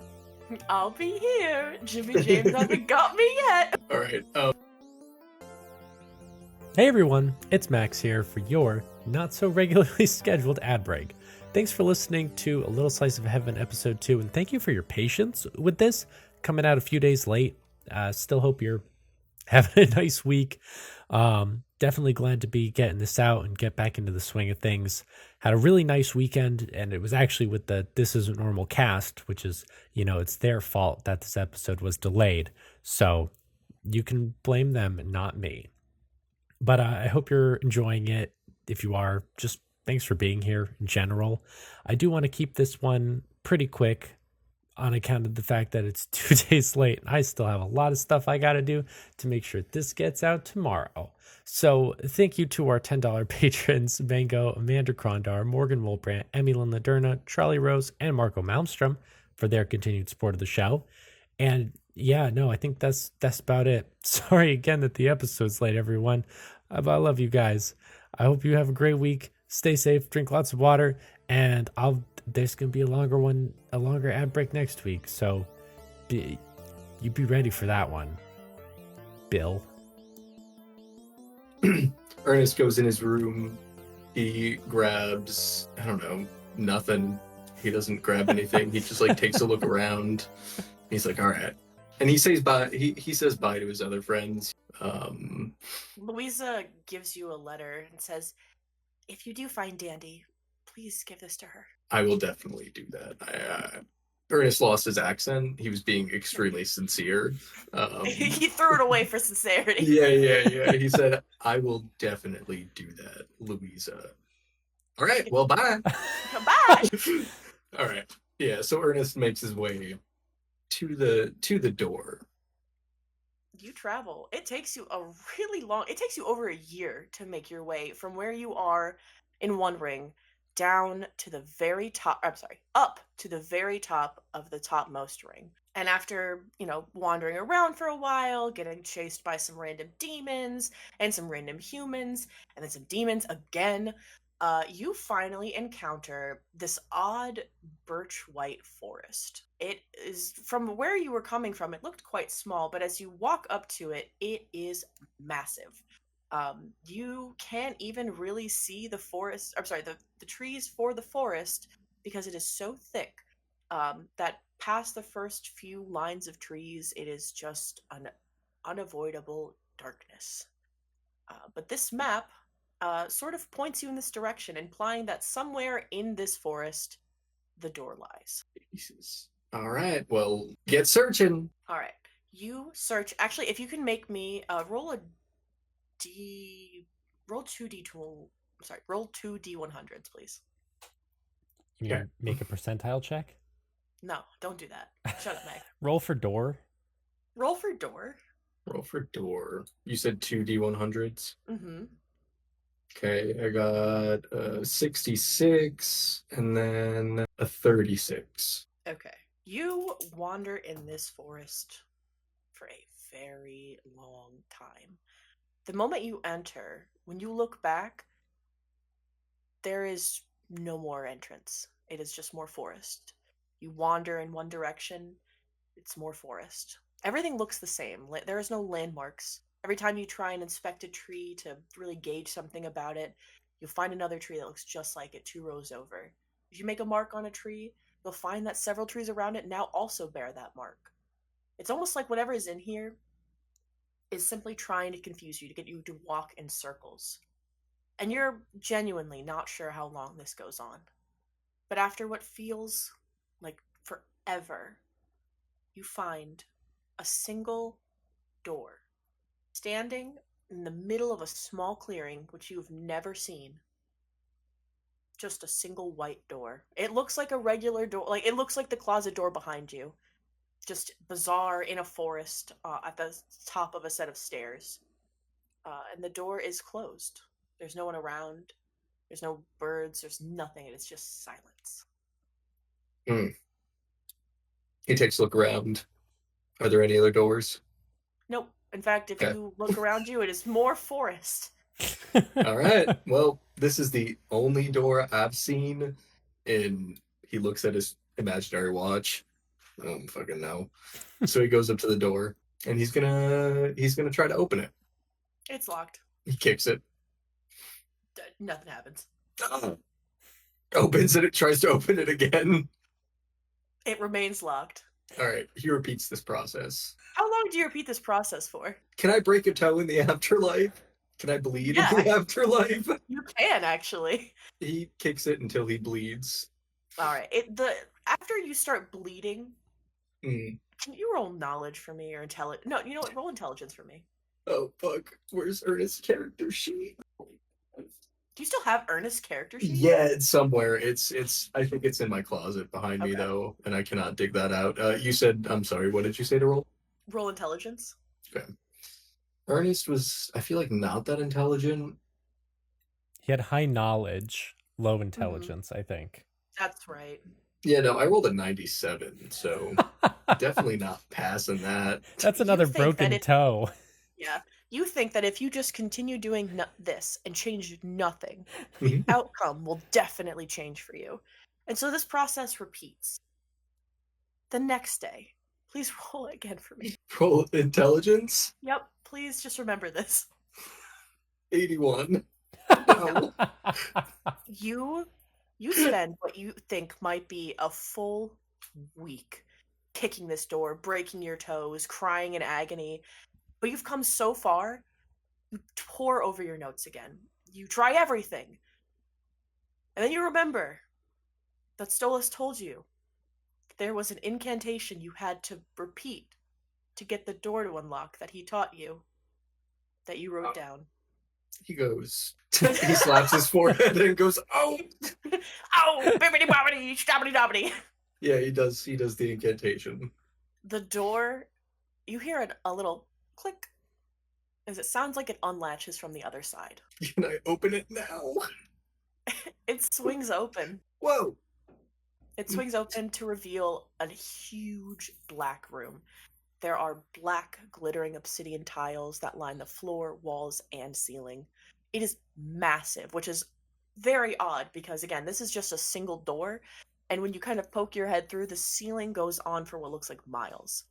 Speaker 1: I'll be here. Jimmy James hasn't got me yet.
Speaker 2: All right.
Speaker 3: Hey everyone, it's Max here for your not so regularly scheduled ad break. Thanks for listening to A Little Slice of Heaven episode 2, and thank you for your patience with this, coming out a few days late. Still hope you're having a nice week. Definitely glad to be getting this out and get back into the swing of things. Had a really nice weekend, and it was actually with the This Isn't Normal cast, which is, it's their fault that this episode was delayed. So you can blame them, not me. But I hope you're enjoying it. If you are, just thanks for being here in general. I do want to keep this one pretty quick on account of the fact that it's 2 days late. I still have a lot of stuff I got to do to make sure this gets out tomorrow. So thank you to our $10 patrons, Mango, Amanda Krondar, Morgan Wolbrandt, Emilyn Laderna, Charlie Rose, and Marco Malmstrom for their continued support of the show. And yeah, no, I think that's about it. Sorry again that the episode's late, everyone. But I love you guys. I hope you have a great week. Stay safe, drink lots of water, and there's gonna be a longer ad break next week. So you be ready for that one, Bill.
Speaker 2: Ernest goes in his room. He grabs, I don't know, nothing. He doesn't grab anything. He just takes a look around. He's like, all right. And he says bye. He says bye to his other friends.
Speaker 1: Louisa gives you a letter and says, if you do find Dandy, please give this to her.
Speaker 2: I will definitely do that. Ernest lost his accent. He was being extremely sincere.
Speaker 1: He threw it away for sincerity.
Speaker 2: Yeah. He said, I will definitely do that, Louisa. All right, well, bye.
Speaker 1: Bye.
Speaker 2: All right. Yeah, so Ernest makes his way to the door.
Speaker 1: You travel. It takes you it takes you over a year to make your way from where you are in one ring down to the very top, up to the very top of the topmost ring. And after, wandering around for a while, getting chased by some random demons and some random humans, and then some demons again, you finally encounter this odd birch white forest. It is, from where you were coming from, it looked quite small, but as you walk up to it, it is massive. You can't even really see the forest, the trees for the forest, because it is so thick that past the first few lines of trees, it is just an unavoidable darkness. But this map sort of points you in this direction, implying that somewhere in this forest, the door lies.
Speaker 2: Jesus. All right, well, get searching.
Speaker 1: All right, you search. Actually, if you can make me roll 2d12 sorry, roll 2d100s, please.
Speaker 3: You
Speaker 2: Yeah.
Speaker 3: mean make a percentile check?
Speaker 1: No, don't do that. Shut up, Meg.
Speaker 3: Roll for door.
Speaker 1: Roll for door.
Speaker 2: Roll for door. You said 2d100s?
Speaker 1: Mm-hmm.
Speaker 2: Okay, I got a 66 and then a 36.
Speaker 1: Okay. You wander in this forest for a very long time. The moment you enter, when you look back, there is no more entrance. It is just more forest. You wander in one direction, it's more forest. Everything looks the same. There is no landmarks. Every time you try and inspect a tree to really gauge something about it, you'll find another tree that looks just like it 2 rows over. If you make a mark on a tree, you'll find that several trees around it now also bear that mark. It's almost like whatever is in here is simply trying to confuse you, to get you to walk in circles. And you're genuinely not sure how long this goes on. But after what feels like forever, you find a single door standing in the middle of a small clearing which you've never seen. Just a single white door. It looks like a regular door, like it looks like the closet door behind you. Just bizarre in a forest at the top of a set of stairs. And the door is closed. There's no one around. There's no birds. There's nothing. It's just silence.
Speaker 2: He takes a look around. Are there any other doors?
Speaker 1: Nope. In fact, if
Speaker 2: Okay.
Speaker 1: you look around you, it is more forest.
Speaker 2: All right. Well, this is the only door I've seen. And he looks at his imaginary watch. I don't fucking know. So he goes up to the door and he's gonna try to open it.
Speaker 1: It's locked.
Speaker 2: He kicks it.
Speaker 1: Nothing happens.
Speaker 2: Opens it. It tries to open it again.
Speaker 1: It remains locked.
Speaker 2: All right. He repeats this process.
Speaker 1: How long do you repeat this process for?
Speaker 2: Can I break a toe in the afterlife? Can I bleed
Speaker 1: Yeah.
Speaker 2: in the afterlife?
Speaker 1: You can, actually.
Speaker 2: He kicks it until he bleeds.
Speaker 1: All right. After you start bleeding,
Speaker 2: Mm.
Speaker 1: can you roll knowledge for me or intelligence? No, you know what? Roll intelligence for me.
Speaker 2: Oh, fuck. Where's Ernest's character sheet?
Speaker 1: Do you still have Ernest's character sheet?
Speaker 2: Yeah, it's somewhere. It's. I think it's in my closet behind me,
Speaker 1: Okay.
Speaker 2: though, and I cannot dig that out. You said, I'm sorry, what did you say to roll?
Speaker 1: Roll intelligence.
Speaker 2: Ernest was, I feel like, not that intelligent.
Speaker 3: He had high knowledge, low intelligence, I think.
Speaker 1: That's right.
Speaker 2: Yeah, no, I rolled a 97, so definitely not passing that.
Speaker 3: That's another
Speaker 1: think
Speaker 3: broken
Speaker 1: that
Speaker 3: toe.
Speaker 1: Yeah. You think that if you just continue doing this and change nothing,
Speaker 2: Mhm.
Speaker 1: outcome will definitely change for you. And so this process repeats. The next day, please roll it again for me.
Speaker 2: Roll intelligence,
Speaker 1: Yep, please just remember this.
Speaker 2: 81. No.
Speaker 1: You spend what you think might be a full week kicking this door, breaking your toes, crying in agony. But you've come so far, you pore over your notes again. You try everything. And then you remember that Stolas told you there was an incantation you had to repeat to get the door to unlock that he taught you, that you wrote down.
Speaker 2: He goes, he slaps his forehead and goes, oh!
Speaker 1: Oh, bibbidi bobbidi, stobbidi dobbidi.
Speaker 2: Yeah, he does the incantation.
Speaker 1: The door, you hear a little click as it sounds like it unlatches from the other side.
Speaker 2: Can I open it now?
Speaker 1: It swings open.
Speaker 2: Whoa!
Speaker 1: It swings open to reveal a huge black room. There are black, glittering obsidian tiles that line the floor, walls, and ceiling. It is massive, which is very odd because, again, this is just a single door, and when you kind of poke your head through, the ceiling goes on for what looks like miles.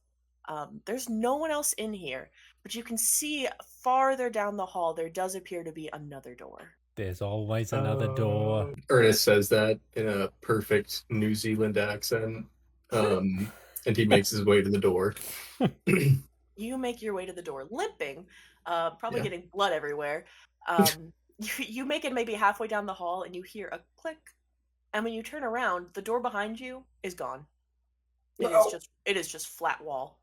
Speaker 1: There's no one else in here, but you can see farther down the hall there does appear to be another door.
Speaker 3: There's always another door.
Speaker 2: Ernest says that in a perfect New Zealand accent. And he makes his way to the door.
Speaker 1: You make your way to the door limping, probably
Speaker 2: Yeah.
Speaker 1: getting blood everywhere. You make it maybe halfway down the hall and you hear a click. And when you turn around, the door behind you is gone. It is just flat wall.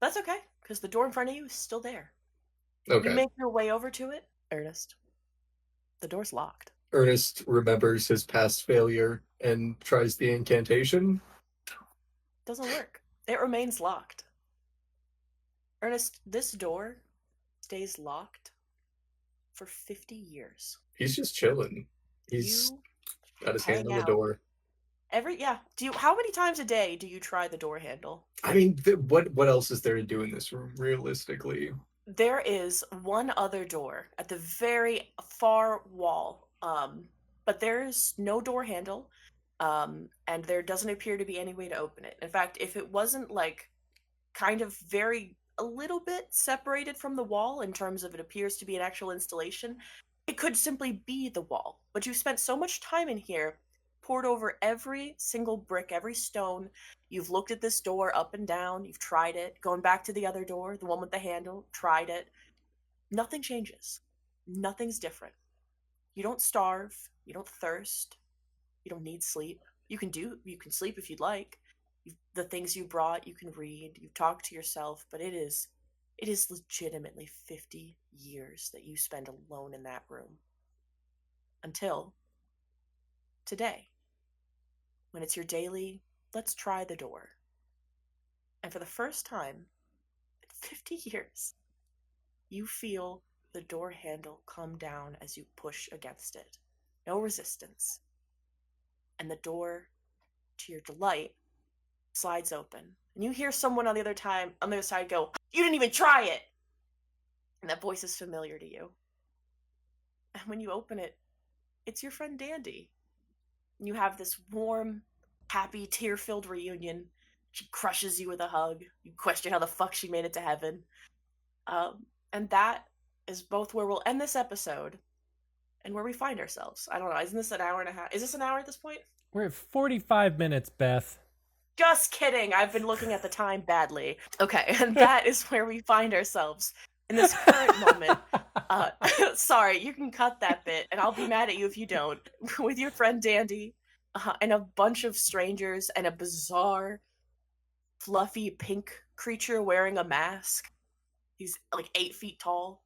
Speaker 1: That's okay, because the door in front of you is still there.
Speaker 2: Okay.
Speaker 1: You make your way over to it, Ernest. The door's locked.
Speaker 2: Ernest remembers his past failure and tries the incantation.
Speaker 1: Doesn't work. It remains locked. Ernest, this door stays locked for 50 years.
Speaker 2: He's just chilling. He's
Speaker 1: You
Speaker 2: got his hand
Speaker 1: hang
Speaker 2: on the
Speaker 1: out.
Speaker 2: door.
Speaker 1: How many times a day do you try the door handle?
Speaker 2: I mean, what else is there to do in this room, realistically?
Speaker 1: There is one other door at the very far wall, but there's no door handle, and there doesn't appear to be any way to open it. In fact, if it wasn't like kind of a little bit separated from the wall in terms of it appears to be an actual installation, it could simply be the wall. But you've spent so much time in here, poured over every single brick, every stone. You've looked at this door up and down, you've tried it, going back to the other door, the one with the handle, tried it. Nothing changes. Nothing's different. You don't starve, you don't thirst, you don't need sleep. You can sleep if you'd like. The things you brought, you can read, you talk to yourself, but it is legitimately 50 years that you spend alone in that room. Until today, when it's your daily, let's try the door. And for the first time in 50 years, you feel the door handle come down as you push against it. No resistance. And the door, to your delight, slides open. And you hear someone on the other side go, "You didn't even try it!" And that voice is familiar to you. And when you open it, it's your friend Dandy. And you have this warm, happy, tear-filled reunion. She crushes you with a hug. You question how the fuck she made it to heaven. And that is both where we'll end this episode and where we find ourselves. I don't know. Isn't this an hour and a half? Is this an hour at this point?
Speaker 3: We're at 45 minutes, Beth.
Speaker 1: Just kidding. I've been looking at the time badly. Okay, and that is where we find ourselves in this current moment. Sorry, you can cut that bit, and I'll be mad at you if you don't. With your friend Dandy, and a bunch of strangers, and a bizarre, fluffy pink creature wearing a mask. He's like 8 feet tall,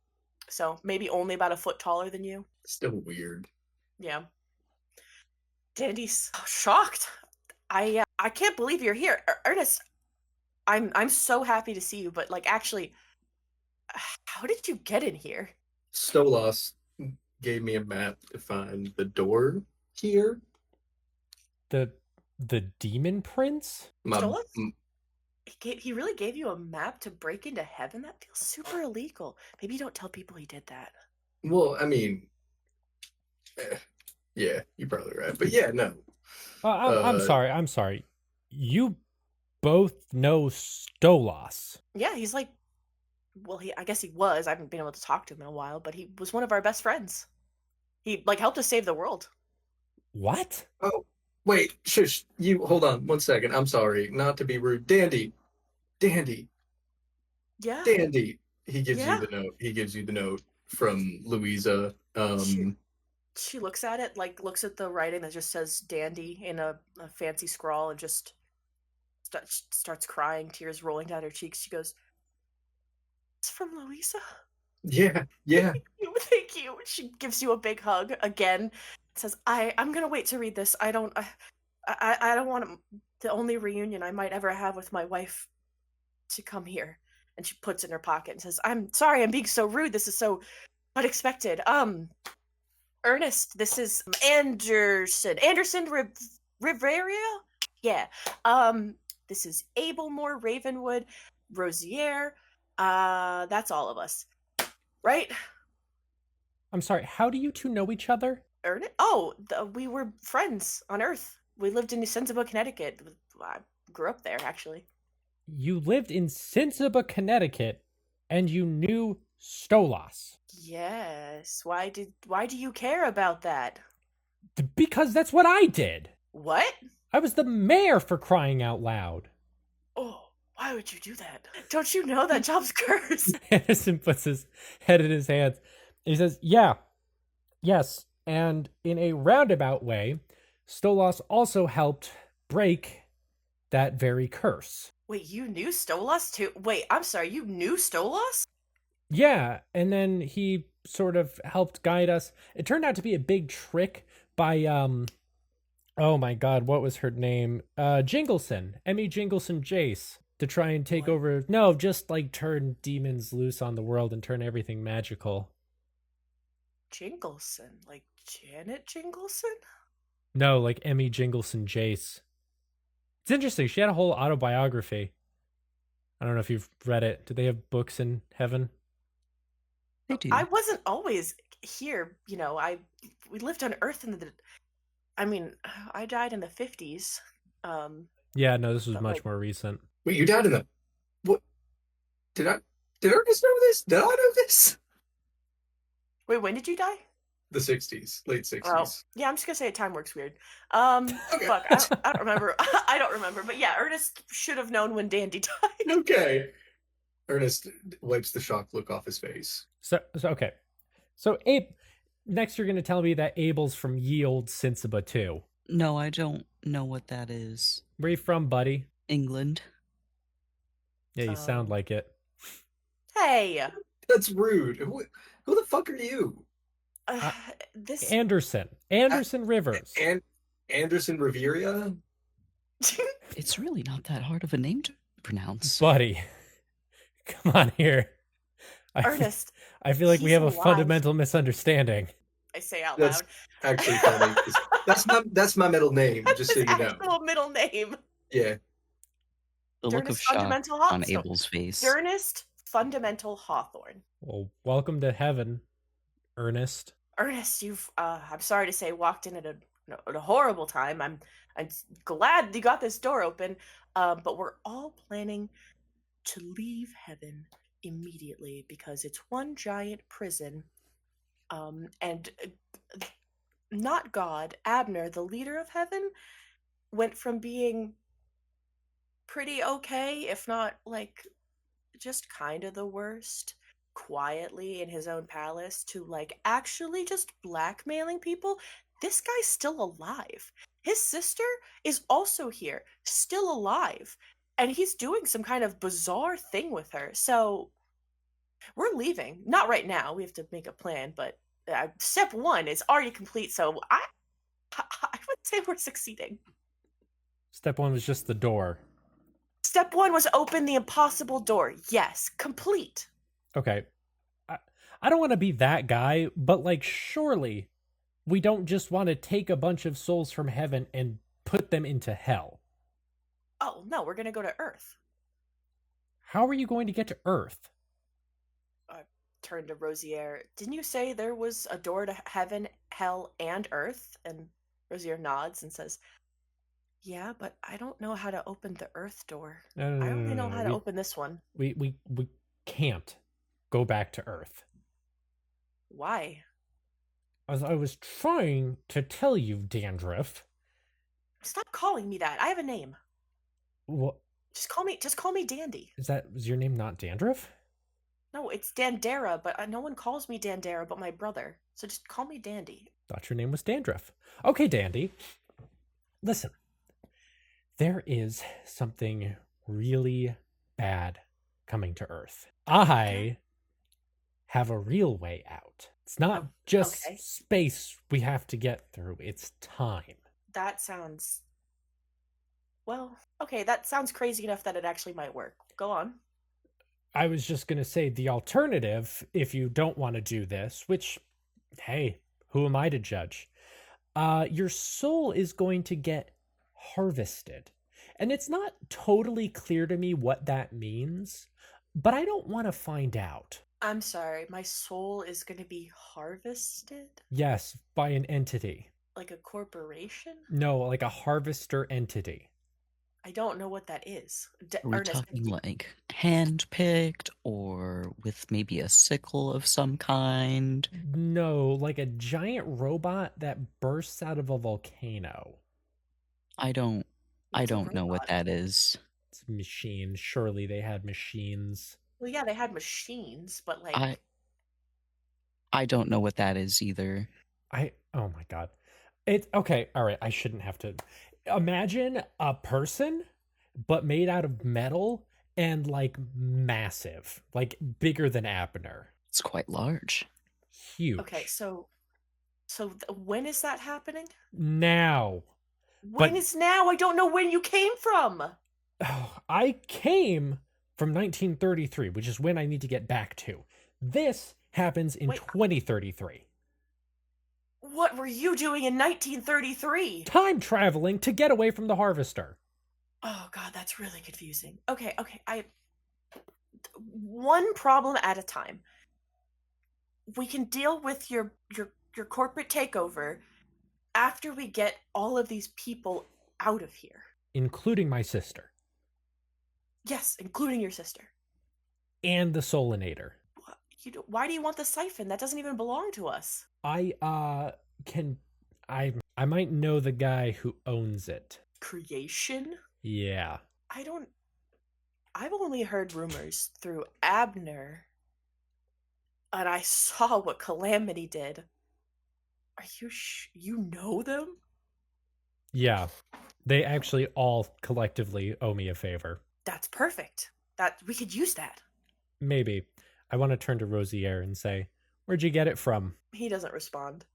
Speaker 1: so maybe only about a foot taller than you.
Speaker 2: Still weird.
Speaker 1: Yeah. Dandy's shocked. I can't believe you're here, Ernest. I'm so happy to see you, but like, actually, how did you get in here?
Speaker 2: Stolas gave me a map to find the door here.
Speaker 3: The demon prince?
Speaker 1: Stolas? He really gave you a map to break into heaven? That feels super illegal. Maybe you don't tell people he did that.
Speaker 2: Well, I mean, yeah, you're probably right. But yeah, no.
Speaker 3: I'm sorry. You both know Stolas.
Speaker 1: Yeah, he's like, well, I guess he was. I haven't been able to talk to him in a while, but he was one of our best friends. He like helped us save the world.
Speaker 3: What?
Speaker 2: Oh, wait, shush. You hold on 1 second. I'm sorry, not to be rude. Dandy.
Speaker 1: Yeah.
Speaker 2: Dandy. He gives
Speaker 1: Yeah.
Speaker 2: you the note. He gives you the note from Louisa.
Speaker 1: She looks at it, like looks at the writing that just says Dandy in a fancy scrawl, and just starts crying, tears rolling down her cheeks. She goes, "It's from Louisa."
Speaker 2: Yeah.
Speaker 1: Thank you. She gives you a big hug again. Says, I'm gonna wait to read this. I don't want the only reunion I might ever have with my wife to come here. And she puts it in her pocket and says, "I'm sorry, I'm being so rude. This is so unexpected. Ernest, this is Anderson Riveria? Yeah. This is Abelmore, Ravenwood, Rosier. That's all of us. Right?"
Speaker 3: I'm sorry, how do you two know each other?
Speaker 1: Ernest? Oh, we were friends on Earth. We lived in Sensible, Connecticut. I grew up there, actually.
Speaker 3: You lived in Sensiba, Connecticut, and you knew Stolas.
Speaker 1: Yes. Why do you care about that?
Speaker 3: Because that's what I did.
Speaker 1: What?
Speaker 3: I was the mayor, for crying out loud.
Speaker 1: Oh, why would you do that? Don't you know that job's cursed?
Speaker 3: Anderson puts his head in his hands. He says, yes, and in a roundabout way, Stolas also helped break that very curse.
Speaker 1: Wait, you knew Stolas too? Wait, I'm sorry, you knew Stolas?
Speaker 3: Yeah, and then he sort of helped guide us. It turned out to be a big trick by oh my god, what was her name? Jingleson, Emmy Jingleson Jace, to try and take
Speaker 1: What?
Speaker 3: over. No, just like turn demons loose on the world and turn everything magical.
Speaker 1: Jingleson, like Janet Jingleson?
Speaker 3: No, like Emmy Jingleson Jace. It's interesting. She had a whole autobiography. I don't know if you've read it. Do they have books in heaven?
Speaker 4: They do.
Speaker 1: I wasn't always here, we lived on Earth I mean, I died in the 50s.
Speaker 3: Yeah, no, this was
Speaker 1: But,
Speaker 3: much
Speaker 1: like-
Speaker 3: more recent.
Speaker 2: Wait, you died in the what? Did Ernest know this? Did I know this?
Speaker 1: Wait, when did you die?
Speaker 2: The 60s, late
Speaker 1: Oh,
Speaker 2: 60s.
Speaker 1: yeah, I'm just gonna say time works weird.
Speaker 2: Okay.
Speaker 1: Fuck, I don't remember. I don't remember, but yeah, Ernest should have known when Dandy died.
Speaker 2: Okay. Ernest wipes the shocked look off his face.
Speaker 3: So okay. So Abe, next you're going to tell me that Abel's from Ye Old Cincinnati too.
Speaker 4: No, I don't know what that is.
Speaker 3: Where you from, buddy?
Speaker 4: England.
Speaker 3: Yeah, you sound like it.
Speaker 1: Hey,
Speaker 2: That's rude. Who the fuck are you?
Speaker 1: this
Speaker 3: Anderson Rivers.
Speaker 2: And Anderson Riveria?
Speaker 4: It's really not that hard of a name to pronounce.
Speaker 3: Buddy, come on here.
Speaker 1: Ernest,
Speaker 3: I feel like we
Speaker 1: he's
Speaker 3: have a
Speaker 1: alive.
Speaker 3: fundamental misunderstanding.
Speaker 1: I say out
Speaker 2: That's
Speaker 1: loud.
Speaker 2: actually funny. 'Cause that's my middle name,
Speaker 1: That's
Speaker 2: just so
Speaker 1: his
Speaker 2: you know.
Speaker 1: actual middle name.
Speaker 2: Yeah.
Speaker 4: The look of
Speaker 1: Dernest
Speaker 4: shock
Speaker 1: Fundamental
Speaker 4: on
Speaker 1: Hawthorne.
Speaker 4: Abel's face.
Speaker 1: Ernest Fundamental Hawthorne.
Speaker 3: Well, welcome to heaven, Ernest.
Speaker 1: Ernest, you've I'm sorry to say walked in at a horrible time. I'm glad you got this door open. But we're all planning to leave heaven immediately because it's one giant prison. And not God, Abner, the leader of heaven, went from being pretty okay, if not like just kind of the worst, quietly in his own palace, to like actually just blackmailing people. This guy's still alive. His sister is also here, still alive, and he's doing some kind of bizarre thing with her. So we're leaving. Not right now. We have to make a plan, but step one is already complete. So I would say we're succeeding.
Speaker 3: Step one was just the door.
Speaker 1: Step one was open the impossible door. Yes, complete.
Speaker 3: Okay. I don't want to be that guy, but like, surely we don't just want to take a bunch of souls from heaven and put them into hell.
Speaker 1: Oh, no, we're going to go to Earth.
Speaker 3: How are you going to get to Earth?
Speaker 1: Turn to Rosier. Didn't you say there was a door to heaven, hell, and Earth? And Rosier nods and says, yeah, but I don't know how to open the Earth door. I only know how to open this one.
Speaker 3: We can't go back to Earth.
Speaker 1: Why?
Speaker 3: As I was trying to tell you, Dandruff.
Speaker 1: Stop calling me that. I have a name.
Speaker 3: What
Speaker 1: Just call me Dandy.
Speaker 3: is your name not Dandruff?
Speaker 1: No, it's Dandara, but no one calls me Dandara but my brother. So just call me Dandy.
Speaker 3: Thought your name was Dandruff. Okay, Dandy. Listen. There is something really bad coming to Earth. I have a real way out. It's not just
Speaker 1: okay.
Speaker 3: space we have to get through, it's time.
Speaker 1: That sounds... Well, okay, that sounds crazy enough that it actually might work. Go on.
Speaker 3: I was just going to say the alternative, if you don't want to do this, which, hey, who am I to judge? Your soul is going to get harvested. And it's not totally clear to me what that means, but I don't want to find out.
Speaker 1: I'm sorry, my soul is going to be harvested?
Speaker 3: Yes, by an entity.
Speaker 1: Like a corporation?
Speaker 3: No, like a harvester entity.
Speaker 1: I don't know what that is.
Speaker 4: Are we talking like hand-picked or with maybe a sickle of some kind?
Speaker 3: No, like a giant robot that bursts out of a volcano.
Speaker 4: I don't know what that is.
Speaker 3: It's a machine. Surely they had machines.
Speaker 1: Well, yeah, they had machines, but like...
Speaker 4: I don't know what that is either.
Speaker 3: Oh my god. Okay, alright, I shouldn't have to. Imagine a person, but made out of metal, and like massive, like bigger than Abner.
Speaker 4: It's quite large.
Speaker 3: Huge.
Speaker 1: Okay, so when is that happening?
Speaker 3: Now.
Speaker 1: When is now? I don't know when you came from.
Speaker 3: I came from 1933, which is when I need to get back to. This happens in
Speaker 1: Wait.
Speaker 3: 2033.
Speaker 1: What were you doing in 1933?
Speaker 3: Time traveling to get away from the Harvester.
Speaker 1: Oh god, that's really confusing. Okay, one problem at a time. We can deal with your corporate takeover after we get all of these people out of here.
Speaker 3: Including my sister.
Speaker 1: Yes, including your sister.
Speaker 3: And the Solinator.
Speaker 1: Why do you want the siphon? That doesn't even belong to us.
Speaker 3: I might know the guy who owns it.
Speaker 1: Creation?
Speaker 3: Yeah.
Speaker 1: I've only heard rumors through Abner. And I saw what Calamity did. Are you know them?
Speaker 3: Yeah. They actually all collectively owe me a favor.
Speaker 1: That's perfect. We could use that.
Speaker 3: Maybe. I want to turn to Rosier and say, "Where'd you get it from?"
Speaker 1: He doesn't respond.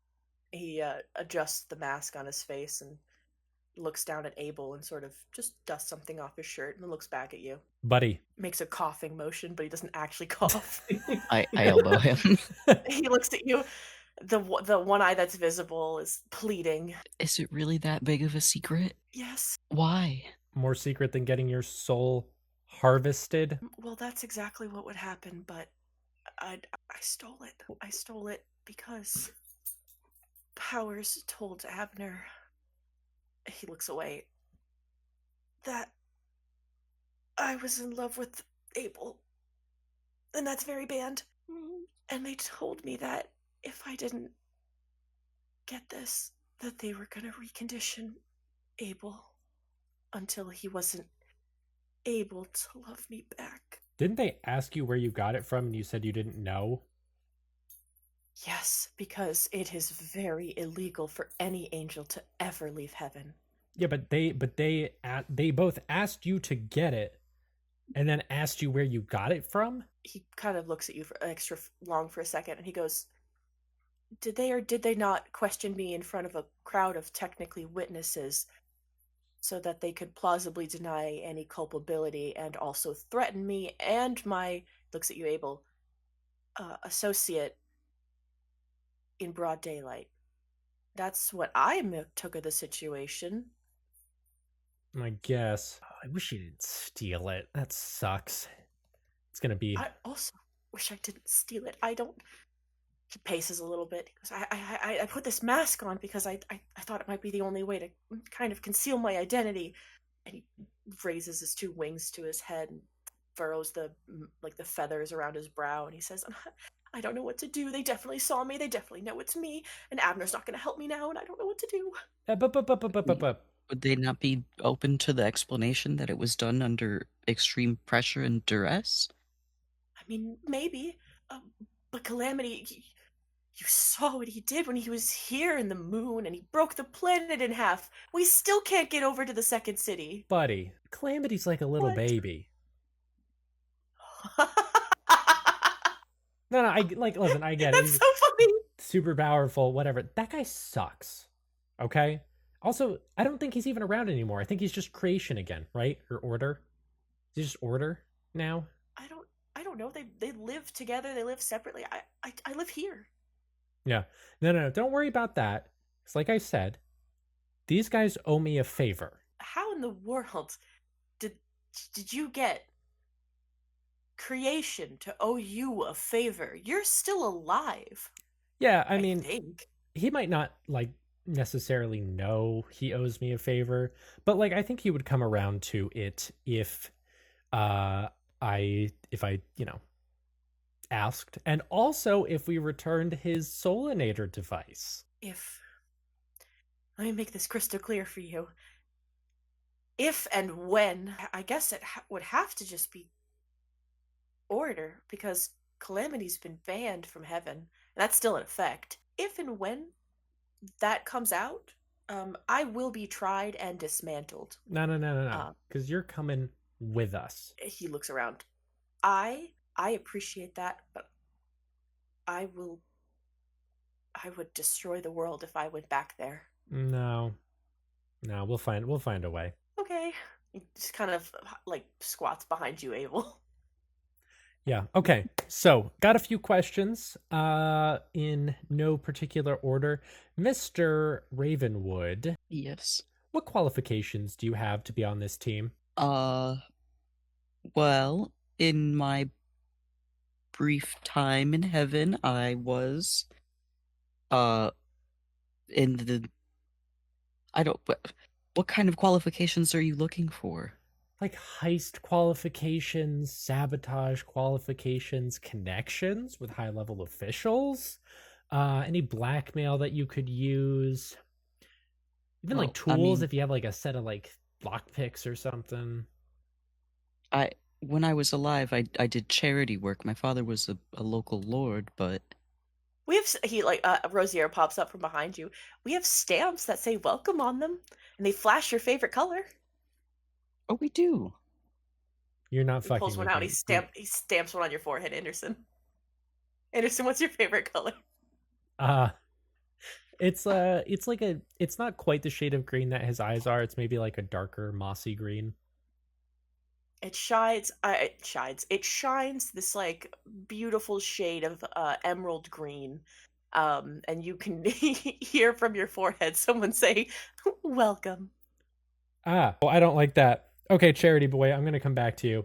Speaker 1: He adjusts the mask on his face and looks down at Abel and sort of just dusts something off his shirt and then looks back at you.
Speaker 3: Buddy.
Speaker 1: Makes a coughing motion, but he doesn't actually cough.
Speaker 4: I elbow him.
Speaker 1: He looks at you. The one eye that's visible is pleading.
Speaker 4: Is it really that big of a secret?
Speaker 1: Yes.
Speaker 4: Why?
Speaker 3: More secret than getting your soul harvested?
Speaker 1: Well, that's exactly what would happen, but I stole it. I stole it because Powers told Abner. He looks away. That I was in love with Abel. And that's very bad. And they told me that if I didn't get this, that they were gonna recondition Abel until he wasn't able to love me back.
Speaker 3: Didn't they ask you where you got it from and you said you didn't know?
Speaker 1: Yes, because it is very illegal for any angel to ever leave heaven.
Speaker 3: Yeah, but they both asked you to get it and then asked you where you got it from?
Speaker 1: He kind of looks at you for extra long for a second and he goes, did they or did they not question me in front of a crowd of technically witnesses so that they could plausibly deny any culpability and also threaten me and my, looks at you, Abel, associate in broad daylight? That's what I took of the situation.
Speaker 3: I guess. Oh, I wish you didn't steal it. That sucks. It's gonna be...
Speaker 1: I also wish I didn't steal it. I don't... He paces a little bit. He goes, I put this mask on because I thought it might be the only way to kind of conceal my identity. And he raises his two wings to his head and furrows the feathers around his brow. And he says, I don't know what to do. They definitely saw me. They definitely know it's me. And Abner's not going to help me now. And I don't know what to do.
Speaker 3: But.
Speaker 4: Would they not be open to the explanation that it was done under extreme pressure and duress?
Speaker 1: I mean, maybe. But Calamity, you saw what he did when he was here in the moon, and he broke the planet in half. We still can't get over to the second city.
Speaker 3: Buddy, Calamity's like a little
Speaker 1: What?
Speaker 3: baby. No, listen, I get it.
Speaker 1: That's so funny.
Speaker 3: Super powerful, whatever. That guy sucks. Okay? Also, I don't think he's even around anymore. I think he's just creation again, right? Or order. Is he just order now?
Speaker 1: I don't know. They live together. They live separately. I live here.
Speaker 3: Yeah. No. Don't worry about that. It's like I said, these guys owe me a favor.
Speaker 1: How in the world did you get creation to owe you a favor? You're still alive.
Speaker 3: Yeah, I mean,
Speaker 1: think.
Speaker 3: He might not necessarily know he owes me a favor, but I think he would come around to it if I asked, and also if we returned his Soulinator device.
Speaker 1: Let me make this crystal clear for you. If and when, I guess it would have to just be order, because Calamity's been banned from heaven, and that's still in effect. If and when that comes out, I will be tried and dismantled.
Speaker 3: No. Because you're coming with us.
Speaker 1: He looks around. I appreciate that, but I would destroy the world if I went back there.
Speaker 3: No, we'll find a way.
Speaker 1: Okay. He just kind of like squats behind you, Abel.
Speaker 3: Yeah. Okay. So, got a few questions in no particular order. Mr. Ravenwood,
Speaker 4: Yes.
Speaker 3: what qualifications do you have to be on this team?
Speaker 4: Well, in my brief time in heaven, I was, in the, I don't, what kind of qualifications are you looking for?
Speaker 3: Like heist qualifications, sabotage qualifications, connections with high level officials, any blackmail that you could use, even like
Speaker 4: Well, I
Speaker 3: tools
Speaker 4: mean,
Speaker 3: if you have like a set of like lockpicks or something.
Speaker 4: when I was alive, I did charity work. My father was a local lord, but
Speaker 1: We have Rosier pops up from behind you. We have stamps that say welcome on them, and they flash your favorite color.
Speaker 4: oh, we do.
Speaker 3: You're not
Speaker 1: He
Speaker 3: fucking
Speaker 1: pulls one
Speaker 3: with
Speaker 1: out.
Speaker 3: me.
Speaker 1: He stamps one on your forehead, Anderson. Anderson, what's your favorite color?
Speaker 3: It's it's not quite the shade of green that his eyes are. It's maybe like a darker mossy green.
Speaker 1: It shines. It shines this like beautiful shade of emerald green, and you can hear from your forehead someone say, "Welcome."
Speaker 3: Well, I don't like that. Okay, charity boy, I'm gonna come back to you.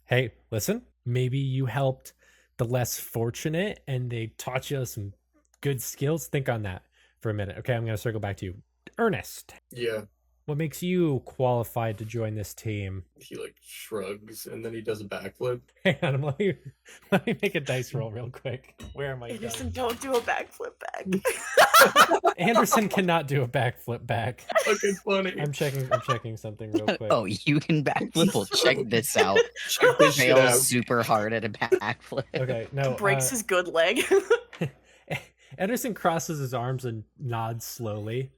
Speaker 3: Hey, listen. Maybe you helped the less fortunate and they taught you some good skills. Think on that for a minute. Okay, I'm gonna circle back to you. Ernest,
Speaker 2: Yeah.
Speaker 3: what makes you qualified to join this team?
Speaker 2: He like shrugs and then he does a backflip.
Speaker 3: Hang on, let me make a dice roll real quick. Where am I?
Speaker 1: Anderson, don't do a backflip back.
Speaker 3: Anderson cannot do a backflip back.
Speaker 2: Fucking funny.
Speaker 3: I'm checking something real quick.
Speaker 4: Oh, you can backflip. Well, check this out.
Speaker 2: Check this shit
Speaker 4: Fails
Speaker 2: out.
Speaker 4: super hard at a backflip.
Speaker 3: Okay, no.
Speaker 1: Breaks his good leg.
Speaker 3: Anderson crosses his arms and nods slowly.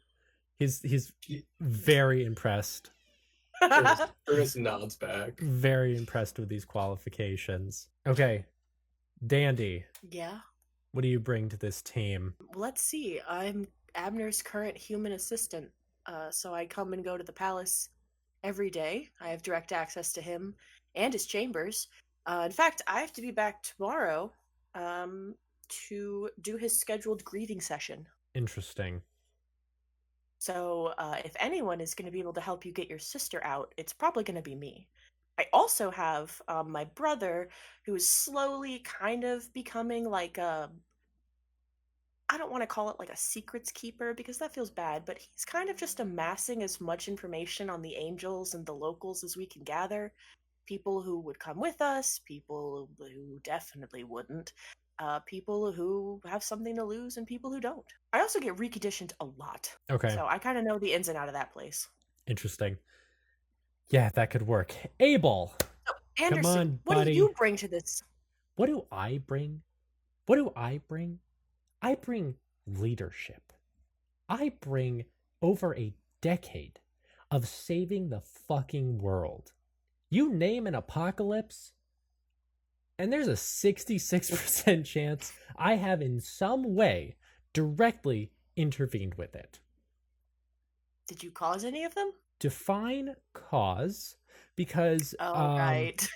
Speaker 3: He's very impressed.
Speaker 2: Ernest nods back.
Speaker 3: Very impressed with these qualifications. Okay, Dandy,
Speaker 1: Yeah.
Speaker 3: what do you bring to this team?
Speaker 1: Let's see. I'm Abner's current human assistant. So I come and go to the palace every day. I have direct access to him and his chambers. In fact, I have to be back tomorrow to do his scheduled grieving session.
Speaker 3: Interesting.
Speaker 1: So if anyone is going to be able to help you get your sister out, it's probably going to be me. I also have my brother, who is slowly kind of becoming like a, I don't want to call it like a secrets keeper because that feels bad, but he's kind of just amassing as much information on the angels and the locals as we can gather. People who would come with us, people who definitely wouldn't, people who have something to lose, and people who don't. I also get reconditioned a lot.
Speaker 3: Okay.
Speaker 1: So I kind of know the ins and out of that place.
Speaker 3: Interesting. Yeah, that could work. Abel,
Speaker 1: Anderson,
Speaker 3: come on,
Speaker 1: what
Speaker 3: buddy.
Speaker 1: do you bring to this?
Speaker 3: What do I bring? I bring leadership. I bring over a decade of saving the fucking world. You name an apocalypse, and there's a 66% chance I have in some way directly intervened with it.
Speaker 1: Did you cause any of them?
Speaker 3: Define cause, because
Speaker 1: right.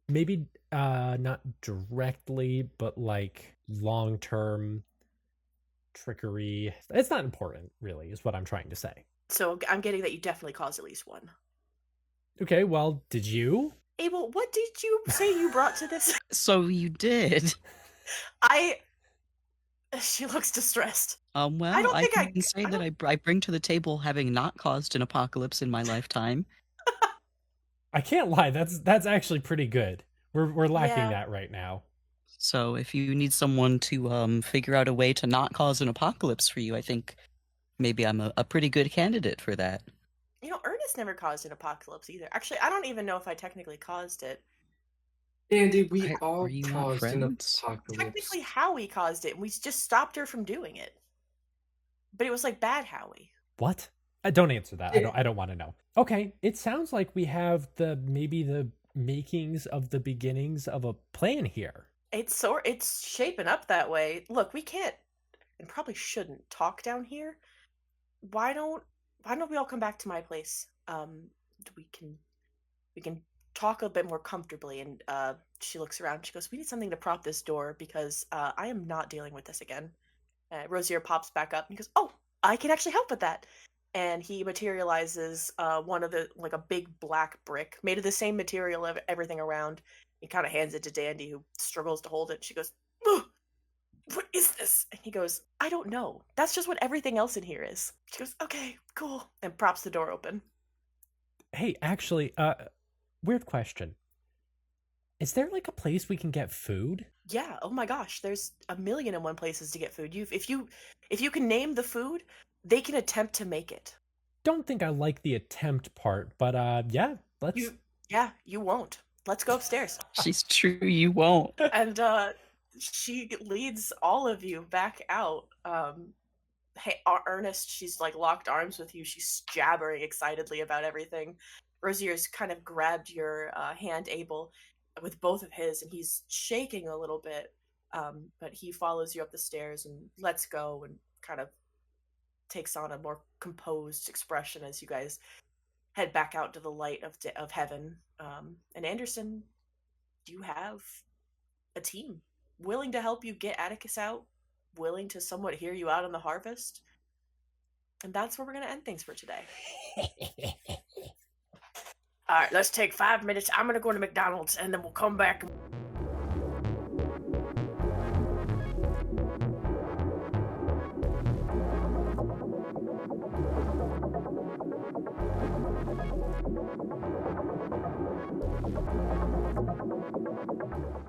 Speaker 3: maybe not directly, but like long-term trickery. It's not important, really, is what I'm trying to say.
Speaker 1: So I'm getting that you definitely caused at least one.
Speaker 3: Okay, well, did you?
Speaker 1: Abel, what did you say you brought to this?
Speaker 4: So you did.
Speaker 1: She looks distressed.
Speaker 4: Well, I can say that I bring to the table having not caused an apocalypse in my lifetime.
Speaker 3: I can't lie. That's actually pretty good. We're lacking that right now.
Speaker 4: So if you need someone to figure out a way to not cause an apocalypse for you, I think maybe I'm a pretty good candidate for that.
Speaker 1: You know, Ernest never caused an apocalypse either. Actually, I don't even know if I technically caused it.
Speaker 2: Andy, we all
Speaker 4: Are you not
Speaker 2: caused an
Speaker 4: friends?
Speaker 2: apocalypse.
Speaker 1: Technically, Howie caused it, and we just stopped her from doing it. But it was like bad Howie.
Speaker 3: What? Don't answer that. I don't want to know. Okay, it sounds like we have maybe the makings of the beginnings of a plan here.
Speaker 1: It's shaping up that way. Look, we can't and probably shouldn't talk down here. Why don't we all come back to my place? We can talk a bit more comfortably. And she looks around. She goes, "We need something to prop this door because I am not dealing with this again." Rosier pops back up and goes, "Oh, I can actually help with that." And he materializes one of the like a big black brick made of the same material of everything around. He kind of hands it to Dandy, who struggles to hold it. She goes, "Ugh, what is this?" And he goes, "I don't know. That's just what everything else in here is." She goes, "Okay, cool," and props the door open.
Speaker 3: Hey, actually, weird question. Is there like a place we can get food?
Speaker 1: Yeah. Oh my gosh. There's a million and one places to get food. If you can name the food, they can attempt to make it.
Speaker 3: Don't think I like the attempt part, but yeah, let's.
Speaker 1: You won't. Let's go upstairs.
Speaker 4: She's true, you won't.
Speaker 1: And she leads all of you back out. Hey, Ernest, she's like locked arms with you. She's jabbering excitedly about everything. Rosier's kind of grabbed your hand, Abel, with both of his, and he's shaking a little bit. But he follows you up the stairs and lets go and kind of takes on a more composed expression as you guys head back out to the light of heaven. And Anderson, you have a team willing to help you get Atticus out, willing to somewhat hear you out on the harvest. And that's where we're going to end things for today. All right, let's take 5 minutes. I'm going to go to McDonald's, and then we'll come back.